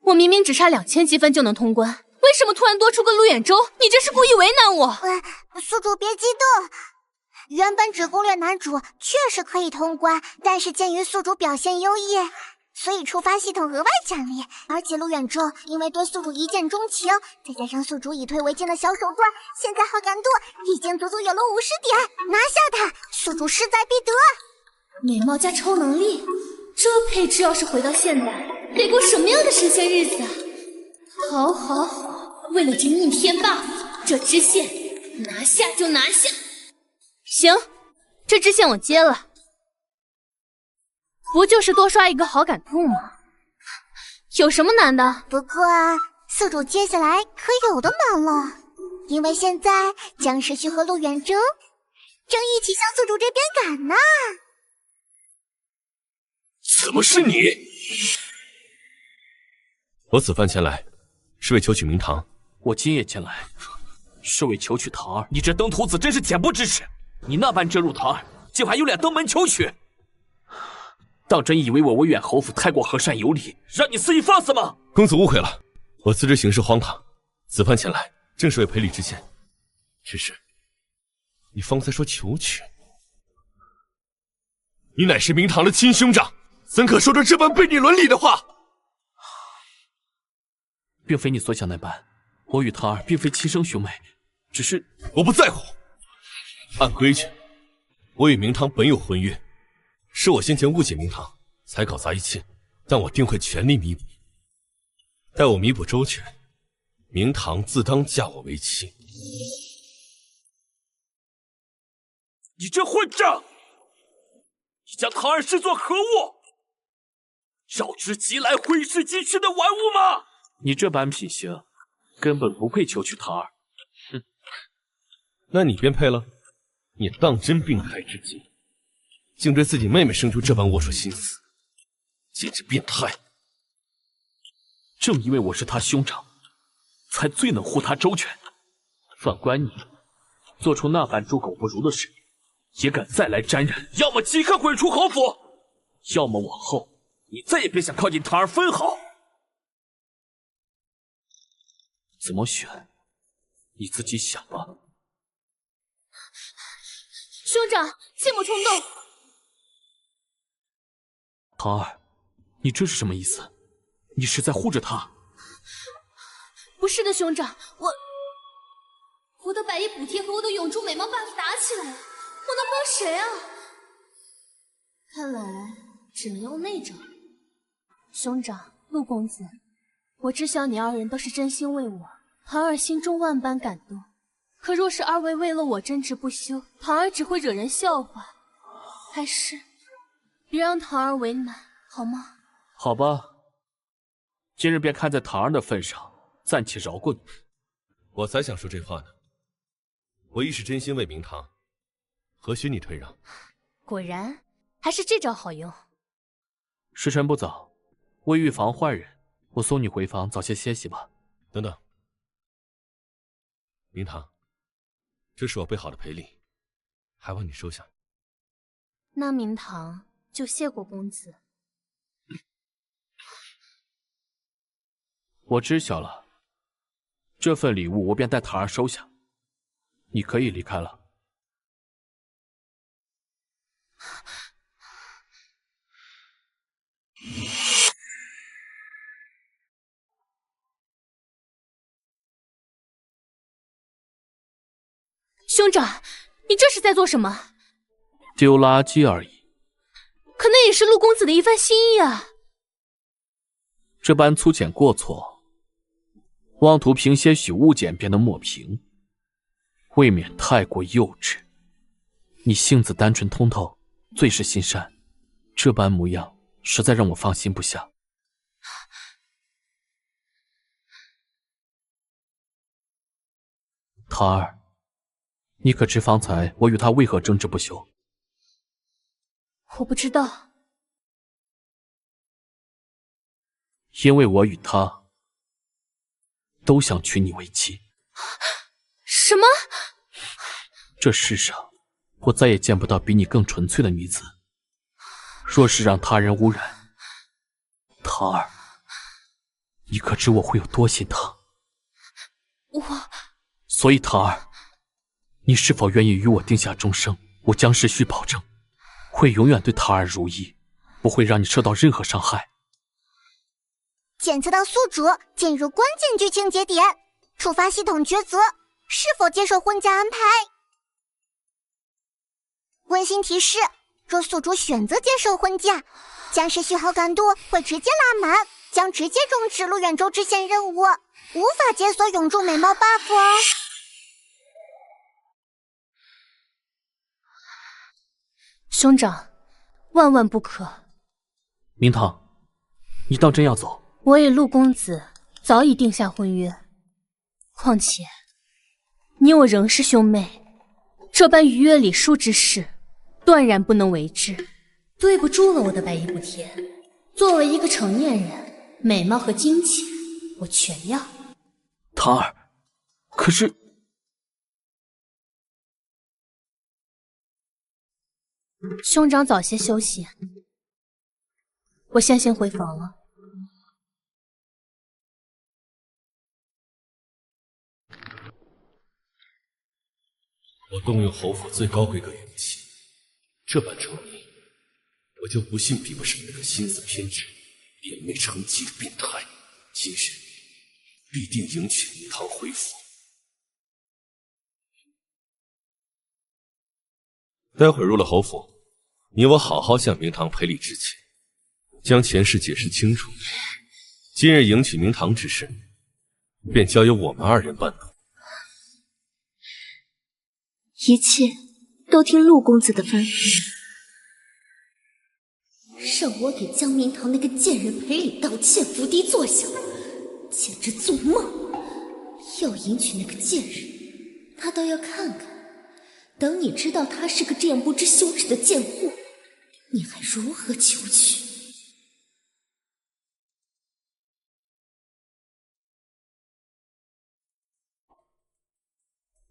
我明明只差2000积分就能通关，为什么突然多出个陆远舟？你这是故意为难我？宿主别激动，原本只攻略男主确实可以通关，但是鉴于宿主表现优异，所以触发系统额外奖励。而且陆远舟因为对宿主一见钟情，再加上宿主以退为进的小手段，现在好感度已经足足有了50点，拿下他，宿主势在必得。美貌加超能力，这配置要是回到现代，得过什么样的神仙日子啊！好，好，好，为了这逆天 buff， 这支线拿下就拿下。行，这支线我接了，不就是多刷一个好感度吗？有什么难的？不过宿主接下来可有的忙了，因为现在僵尸须和陆远征正一起向宿主这边赶呢。怎么是你？我此番前来，是为求取明堂。我今夜前来，是为求取唐儿。你这登徒子真是恬不知耻！你那般遮入唐儿，竟还有脸登门求取？当真以为我远侯府太过和善有礼，让你肆意放肆吗？公子误会了，我自知行事荒唐，此番前来正是为赔礼知县。只是，你方才说求取，你乃是明堂的亲兄长，怎可说出这般悖逆伦理的话？并非你所想那般，我与唐儿并非亲生兄妹，只是我不在乎。按规矩，我与明堂本有婚约，是我先前误解明堂，才搞砸一切，但我定会全力弥补。待我弥补周全，明堂自当嫁我为妻。你这混账！你将唐儿视作何物？招之即来挥之即去的玩物吗？你这般品行，根本不配求取唐儿。哼，那你便配了。你当真病态至极，竟对自己妹妹生出这般龌龊心思，简直变态。正因为我是他兄长，才最能护他周全。反观你，做出那般猪狗不如的事，也敢再来沾染，要么即刻滚出侯府，要么往后你再也别想靠近唐儿分毫。怎么选，你自己想吧。兄长，切莫冲动。唐儿，你这是什么意思？你是在护着他？不是的，兄长，我的百亿补贴和我的永驻美貌 buff 打起来了，我能帮谁啊？看来只能用那招。兄长，陆公子，我知晓你二人都是真心为我，唐儿心中万般感动。可若是二位为了我争执不休，唐儿只会惹人笑话。还是别让唐儿为难，好吗？好吧，今日便看在唐儿的份上，暂且饶过你。我才想说这话呢。我亦是真心为明堂，何须你退让？果然，还是这招好用。时辰不早，为预防坏人，我送你回房早些歇息吧。等等，明堂，这是我备好的赔礼，还望你收下。那明堂就谢过公子。我知晓了，这份礼物我便代唐儿收下，你可以离开了。兄长，你这是在做什么？丢垃圾而已。可那也是陆公子的一番心意啊。这般粗浅过错，妄图凭些许误解便能抹平，未免太过幼稚。你性子单纯通透，最是心善，这般模样实在让我放心不下。唐儿，你可知方才我与他为何争执不休？我不知道。因为我与他都想娶你为妻。什么？这世上，我再也见不到比你更纯粹的女子。若是让他人污染，唐儿，你可知我会有多心疼？所以唐儿，你是否愿意与我定下终生？我江世旭保证，会永远对唐儿如意，不会让你受到任何伤害。检测到宿主进入关键剧情节点，触发系统抉择，是否接受婚嫁安排？温馨提示：若宿主选择接受婚嫁，江世旭好感度会直接拉满，将直接终止路远州支线任务，无法解锁永驻美貌 buff 哦。兄长，万万不可！明堂，你当真要走？我与陆公子早已定下婚约，况且你我仍是兄妹，这般逾越礼数之事，断然不能为之。对不住了，我的白衣不甜。作为一个成年人，美貌和金钱我全要。唐儿，可是……兄长早些休息，我先回房了。我动用侯府最高规格勇气，这般成名，我就不信比不上那个心思偏执、恋妹成疾的变态。今日必定迎娶明堂回府。待会儿入了侯府，你我好好向明堂赔礼致歉，将前事解释清楚。今日迎娶明堂之事，便交由我们二人办妥。一切都听陆公子的吩咐。让我给江明堂那个贱人赔礼道歉，伏低作响，简直做梦！要迎娶那个贱人，他倒要看看。等你知道他是个这样不知羞耻的贱货，你还如何求娶？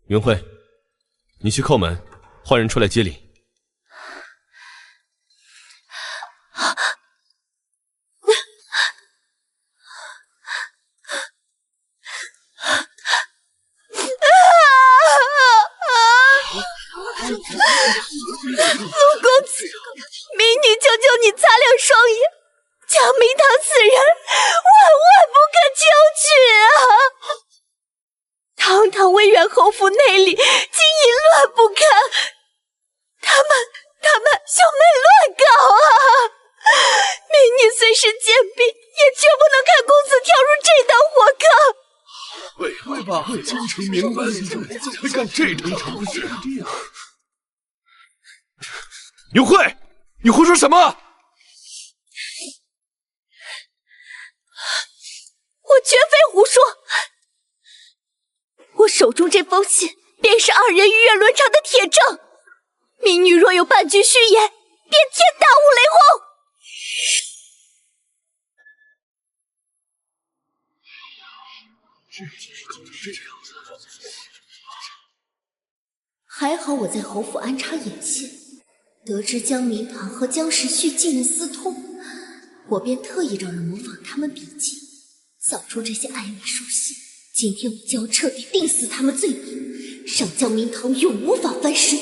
云慧，你去叩门，换人出来接礼。陆公子，民女求求你擦亮双眼，江明堂此人万万不可求娶啊！堂堂威远侯府内里，竟淫乱不堪，他们兄妹乱搞啊！民女虽是贱婢，也绝不能看公子跳入这等火坑。会吧？京城名门会干这等丑事？云慧，你胡说什么？我绝非胡说，我手中这封信便是二人鱼跃伦常的铁证。民女若有半句虚言，便天打五雷轰！还好我在侯府安插眼线，得知江明堂和江时旭近日私通，我便特意让人模仿他们笔迹，扫出这些暧昧书信。今天我就要彻底定死他们罪名，让江明堂永无法翻身。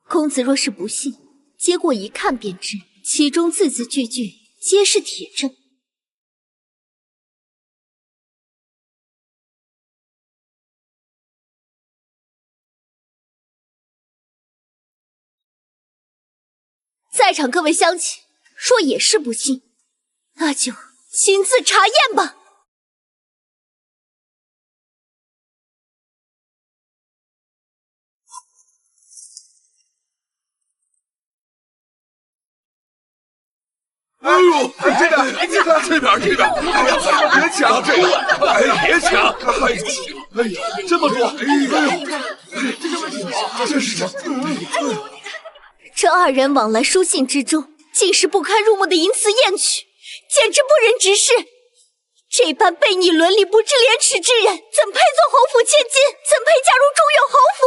公子若是不信，接过一看便知，其中字字句句皆是铁证。在场各位乡亲，若也是不信，那就亲自查验吧。哎呦，这边，别抢这个，哎，别抢，哎呀，这么多，哎呦，这是什么？这二人往来书信之中，竟是不堪入目的淫词艳曲，简直不忍直视。这般悖逆伦理、不知廉耻之人，怎配做侯府千金？怎配嫁入中原侯府？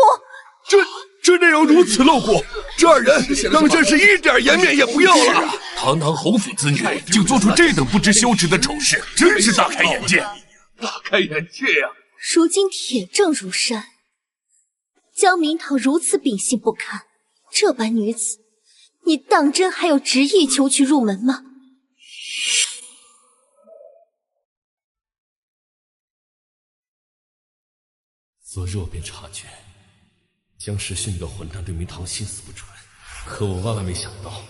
这内容如此露骨，这二人当真是一点颜面也不要了。堂堂侯府子女，竟做出这等不知羞耻的丑事，真是大开眼界！大开眼界呀！如今铁证如山，江明堂如此秉性不堪，这般女子，你当真还有执意求娶入门吗？昨日我便察觉，江时训那个混蛋对明堂心思不纯，可我万万没想到，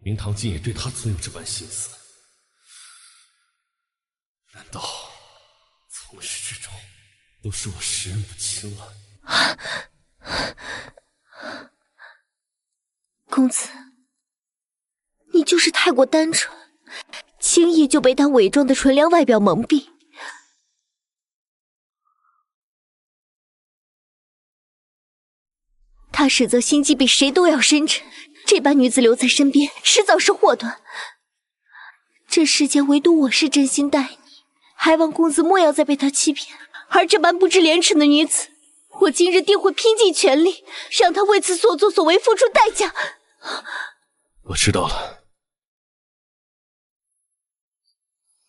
明堂竟也对他存有这般心思。难道从始至终都是我识人不清了？公子，你就是太过单纯，轻易就被他伪装的纯良外表蒙蔽。他实则心机比谁都要深沉，这般女子留在身边，迟早是祸端。这世间唯独我是真心待你，还望公子莫要再被他欺骗。而这般不知廉耻的女子，我今日定会拼尽全力，让她为此所作所为付出代价。我知道了。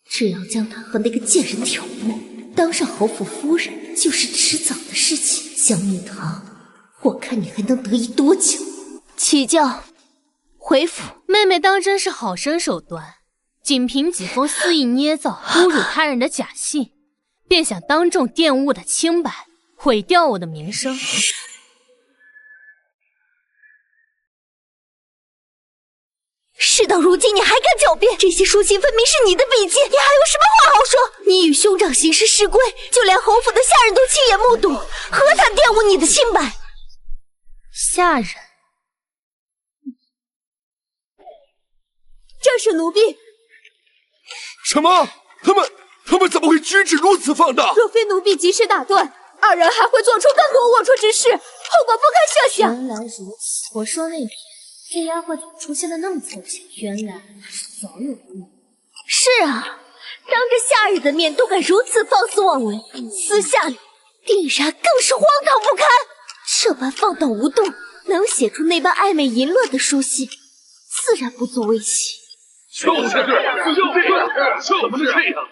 只要将他和那个贱人挑拨，当上侯府夫人就是迟早的事情。江明堂，我看你还能得意多久？起轿，回府。妹妹当真是好生手段，仅凭几封肆意捏造、侮辱他人的假信，便想当众玷污我的清白，毁掉我的名声。事到如今，你还敢狡辩？这些书信分明是你的笔迹，你还有什么话好说？你与兄长行事失规，就连侯府的下人都亲眼目睹，何谈玷污你的清白？下人，这是奴婢。什么？他们怎么会举止如此放荡？若非奴婢及时打断，二人还会做出更多龌龊之事，后果不堪设想。原来如此，我说那天这丫鬟怎么出现的那么凑巧？原来是早有预谋。是啊，当着下人的面都敢如此放肆妄为，私下里定然更是荒唐不堪。这般放荡无度，能写出那般暧昧淫乱的书信，自然不足为奇。就是这样，就是这样。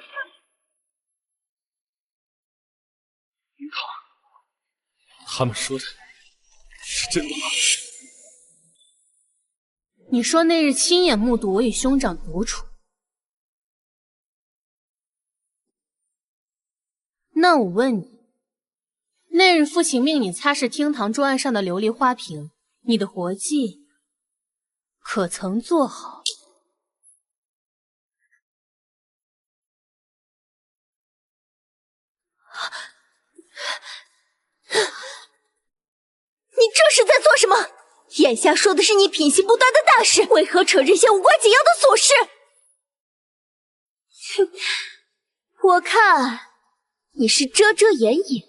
明堂，他们说的是真的吗？你说那日亲眼目睹我与兄长独处，那我问你，那日父亲命你擦拭厅堂桌案上的琉璃花瓶，你的活计可曾做好？你这是在做什么？眼下说的是你品行不端的大事，为何扯这些无关紧要的琐事？哼，我看你是遮遮掩掩，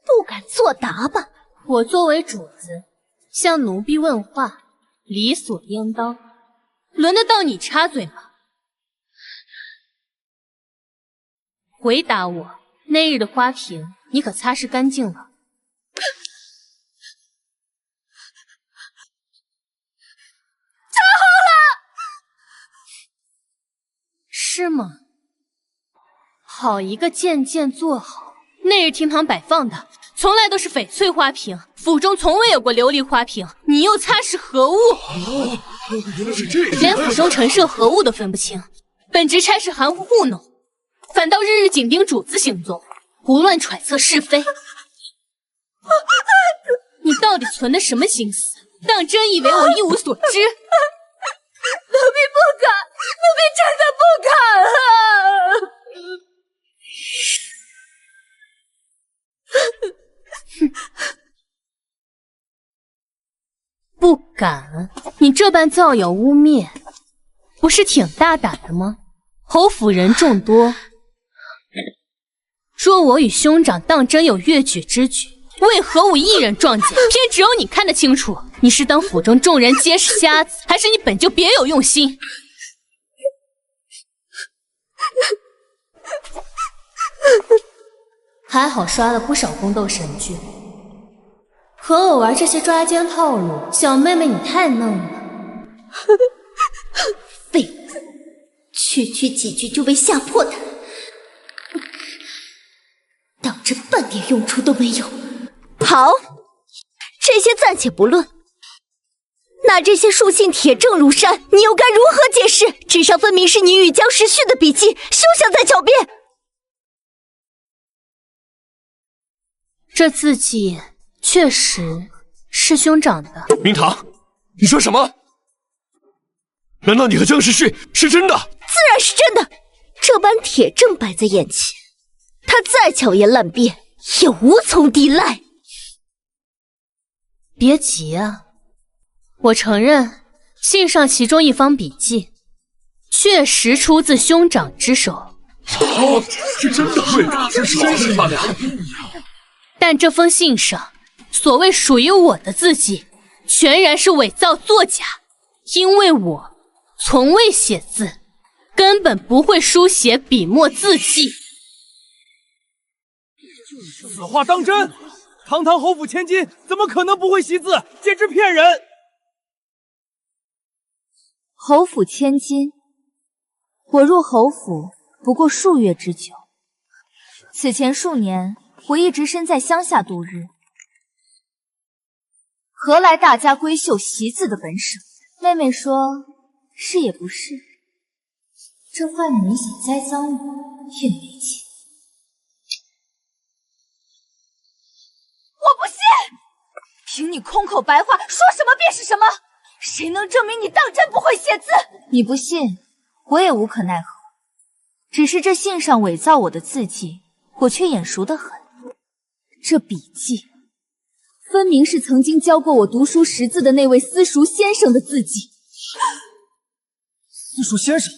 不敢作答吧？我作为主子，向奴婢问话，理所应当，轮得到你插嘴吗？回答我，那日的花瓶，你可擦拭干净了？是吗？好一个件件做好！那日厅堂摆放的从来都是翡翠花瓶，府中从未有过琉璃花瓶，你又擦拭何物？原来是这样，连府中陈设何物都分不清，本职差事含糊糊弄，反倒日日紧盯主子行踪，胡乱揣测是非。你到底存的什么心思？当真以为我一无所知？奴婢不敢，奴婢真的不敢啊！不敢？你这般造谣污蔑，不是挺大胆的吗？侯府人众多，若我与兄长当真有越矩之举，为何我一人撞见，偏只有你看得清楚？你是当府中众人皆是瞎子，还是你本就别有用心？还好刷了不少宫斗神剧，和我玩这些抓奸套路，小妹妹你太嫩了。废物，区区几句就被吓破胆，当真半点用处都没有。好，这些暂且不论，那这些书信铁证如山，你又该如何解释？纸上分明是你与江时旭的笔记，休想再狡辩。这字迹确实是兄长的。明堂，你说什么？难道你和江时旭是真的？自然是真的，这般铁证摆在眼前，他再巧言烂辩也无从抵赖。别急啊，我承认信上其中一方笔记确实出自兄长之手。是真的，真是他俩。但这封信上所谓属于我的字迹，全然是伪造作假，因为我从未写字，根本不会书写笔墨字迹。此话当真？堂堂侯府千金，怎么可能不会习字？简直骗人！侯府千金，我入侯府不过数月之久，此前数年，我一直身在乡下度日，何来大家闺秀习字的本事？妹妹说是也不是，这坏女人想栽赃我，也没劲。我不信！凭你空口白话，说什么便是什么，谁能证明你当真不会写字？你不信，我也无可奈何。只是这信上伪造我的字迹，我却眼熟得很。这笔记分明是曾经教过我读书识字的那位私塾先生的字迹。私塾先生？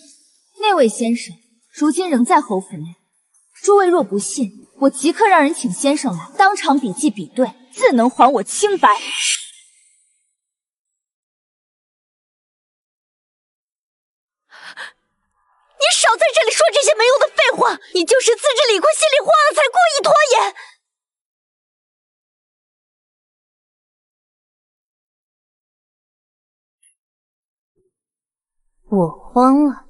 那位先生如今仍在侯府内。诸位若不信，我即刻让人请先生来，当场笔记比对，自能还我清白。你少在这里说这些没用的废话！你就是自知理亏心里话了，才故意拖延。我慌了，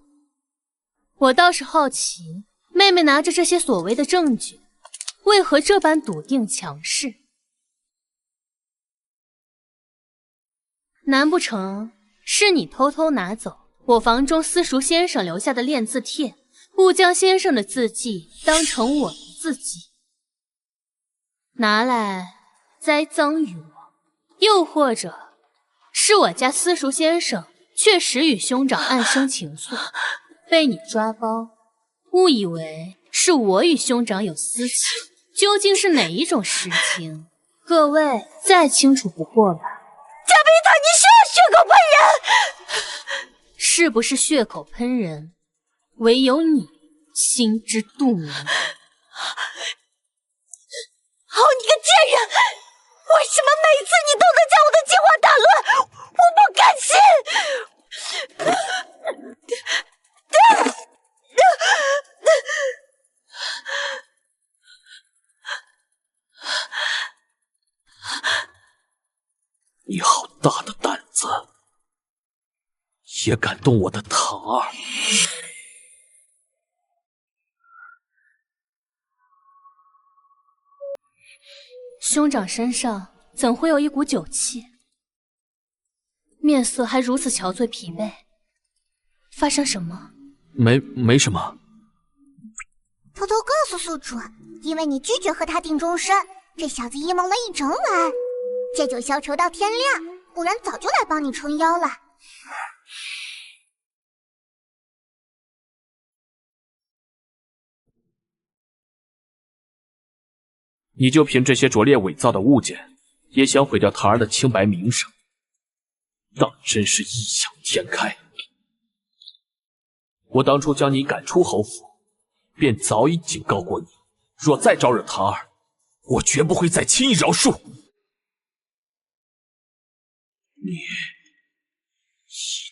我倒是好奇，妹妹拿着这些所谓的证据，为何这般笃定强势？难不成是你偷偷拿走我房中私塾先生留下的练字帖，不将先生的字迹当成我的字迹，拿来栽赃于我？又或者是我家私塾先生确实与兄长暗生情愫，被你抓包，误以为是我与兄长有私情，究竟是哪一种实情？各位再清楚不过吧。贾冰塔，你是要血口喷人！是不是血口喷人，唯有你心知肚明。好你个贱人！为什么每次你都能将我的计划打乱？我不甘心！你好大的胆子，也敢动我的堂儿！兄长身上怎会有一股酒气？面色还如此憔悴疲惫，发生什么？没什么。偷偷告诉宿主，因为你拒绝和他定终身，这小子阴谋了一整晚，借酒消愁到天亮，不然早就来帮你撑腰了。你就凭这些拙劣伪造的物件，也想毁掉堂儿的清白名声，当真是异想天开。我当初将你赶出侯府，便早已警告过你，若再招惹堂儿，我绝不会再轻易饶恕。你一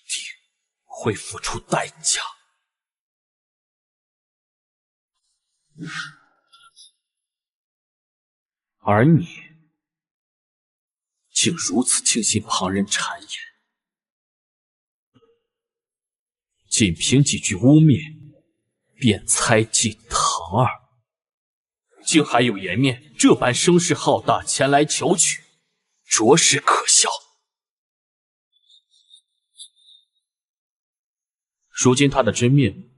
定会付出代价。而你竟如此轻信旁人谗言，仅凭几句污蔑，便猜忌唐儿，竟还有颜面这般声势浩大前来求娶，着实可笑。如今他的真面目，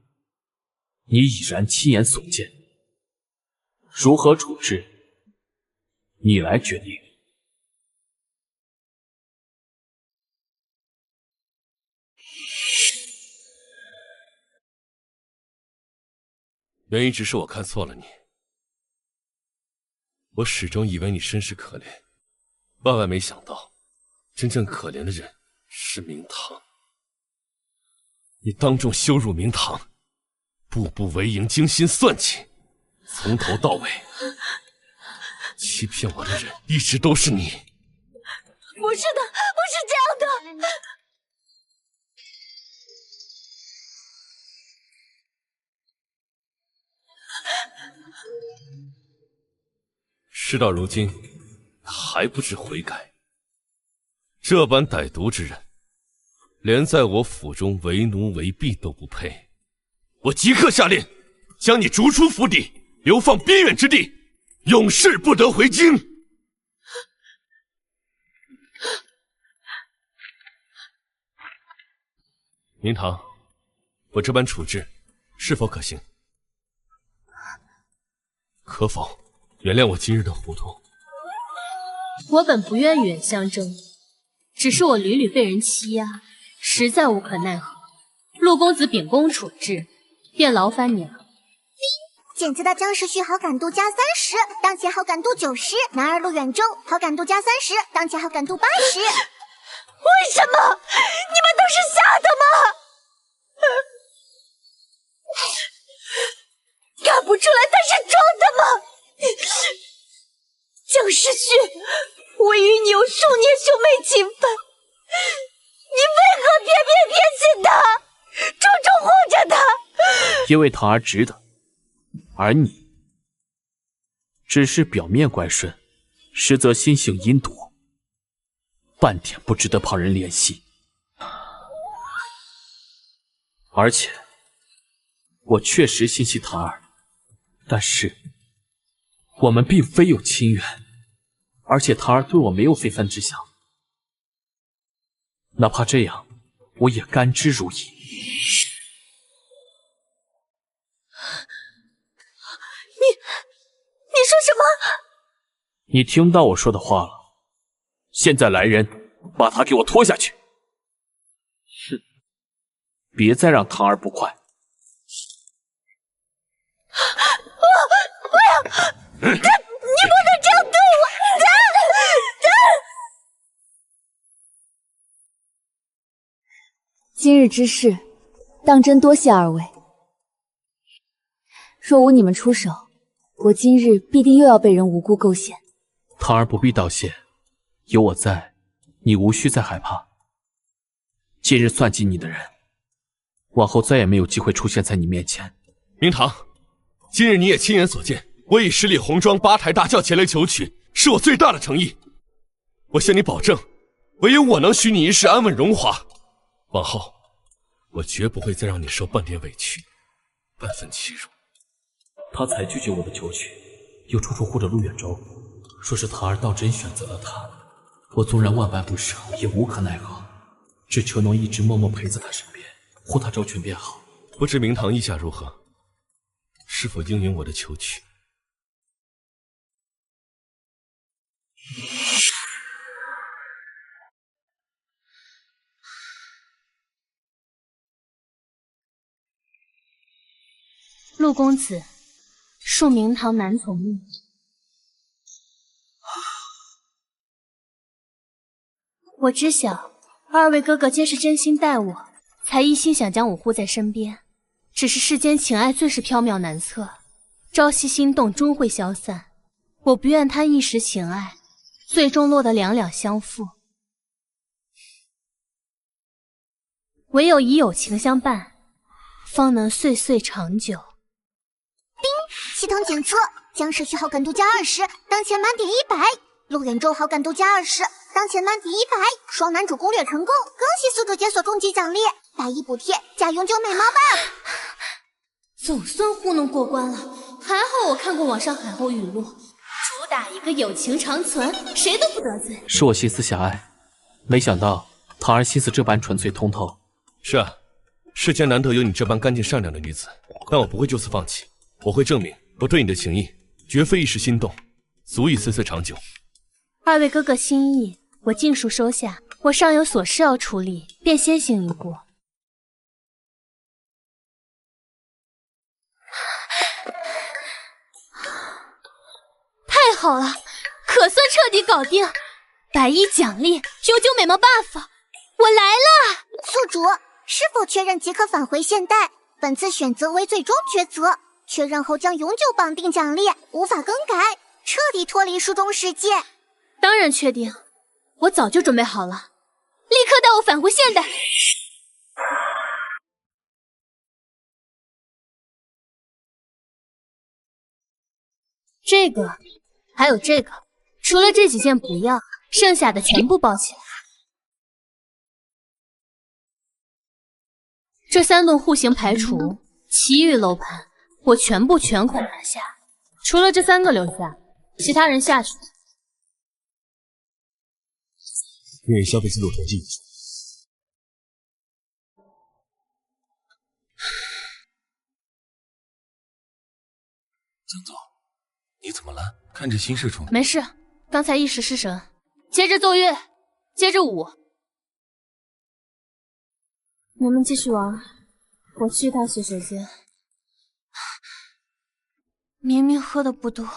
你已然亲眼所见，如何处置，你来决定。原因只是我看错了你，我始终以为你身世可怜，万万没想到，真正可怜的人是明堂。你当众羞辱明堂，步步为营，精心算计，从头到尾，欺骗我的人一直都是你。不是的，不是这样的。事到如今，还不知悔改，这般歹毒之人，连在我府中为奴为婢都不配。我即刻下令，将你逐出府邸，流放边远之地，永世不得回京。明堂，我这般处置是否可行？可否原谅我今日的糊涂？我本不愿与人相争，只是我屡屡被人欺压，实在无可奈何。陆公子秉公处置，便劳烦你了。简子的江时旭好感度加30，当前好感度90；男儿陆远舟好感度加30，当前好感度80。为什么？你们都是瞎的吗？看不出来他是装的吗？江时旭，我与你有数年兄妹情分，你为何偏心他，处处护着他？因为唐儿值得，而你只是表面乖顺，实则心性阴毒，半点不值得旁人怜惜。而且我确实心系唐儿，但是我们并非有亲缘，而且唐儿对我没有非分之想，哪怕这样，我也甘之如饴。你说什么？你听到我说的话了。现在来人，把他给我拖下去。哼，别再让唐儿不快。不要！你不能这样对我！今日之事，当真多谢二位。若无你们出手，我今日必定又要被人无辜构陷。唐儿不必道谢，有我在，你无需再害怕。今日算计你的人，往后再也没有机会出现在你面前。明堂，今日你也亲眼所见，我以10里红妆8抬大轿前来求娶，是我最大的诚意。我向你保证，唯有我能许你一世安稳荣华。往后，我绝不会再让你受半点委屈，半分欺辱。他才拒绝我的求娶，又处处护着陆远舟，说是唐儿倒真选择了他。我纵然万般不舍，也无可奈何，只求能一直默默陪在他身边，护他周全便好。不知明堂意下如何？是否应允我的求娶？陆公子，恕明堂难从命。我知晓二位哥哥皆是真心待我，才一心想将我护在身边。只是世间情爱最是缥缈难测，朝夕心动终会消散。我不愿贪一时情爱，最终落得两两相负。唯有以友情相伴，方能岁岁长久。系统检测，江时旭好感度加20，当前满点100。路人周好感度加20，当前班第100，双男主攻略成功，恭喜宿主解锁终极奖励，110补贴加永久美貌棒。总算糊弄过关了，还好我看过网上海后语录，主打一个友情长存，谁都不得罪。是我心思狭隘，没想到唐儿心思这般纯粹通透。是啊，世间难得有你这般干净善良的女子，但我不会就此放弃，我会证明我对你的情谊绝非一时心动，足以岁岁长久。二位哥哥心意，我尽数收下。我尚有琐事要处理，便先行一步。太好了，可算彻底搞定！110奖励，永久美貌 buff， 我来了！宿主是否确认即可返回现代？本次选择为最终抉择，确认后将永久绑定奖励，无法更改，彻底脱离书中世界。当然确定，我早就准备好了，立刻带我返回现代。这个，还有这个，除了这几件不要，剩下的全部包起来。这3栋户型排除，其余楼盘我全部全款拿下，除了这3个留下，其他人下去。一人消费自主统计。江总，你怎么了？看着心事重。没事，刚才一时失神。接着奏乐，接着舞。你们继续玩，我去一趟洗手间。明明喝的不多，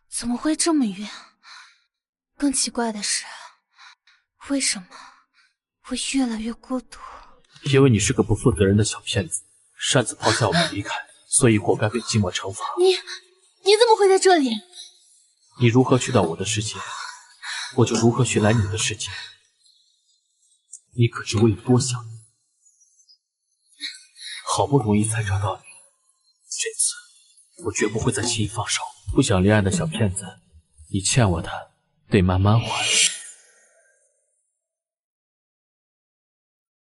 怎么会这么晕？更奇怪的是，为什么会越来越孤独？因为你是个不负责任的小骗子，擅自抛下我们离开，所以活该被寂寞惩罚。你怎么会在这里？你如何去到我的世界，我就如何寻来你的世界。你可知我有多想你？好不容易才找到你，这次我绝不会再轻易放手。不想恋爱的小骗子，你欠我的得慢慢还。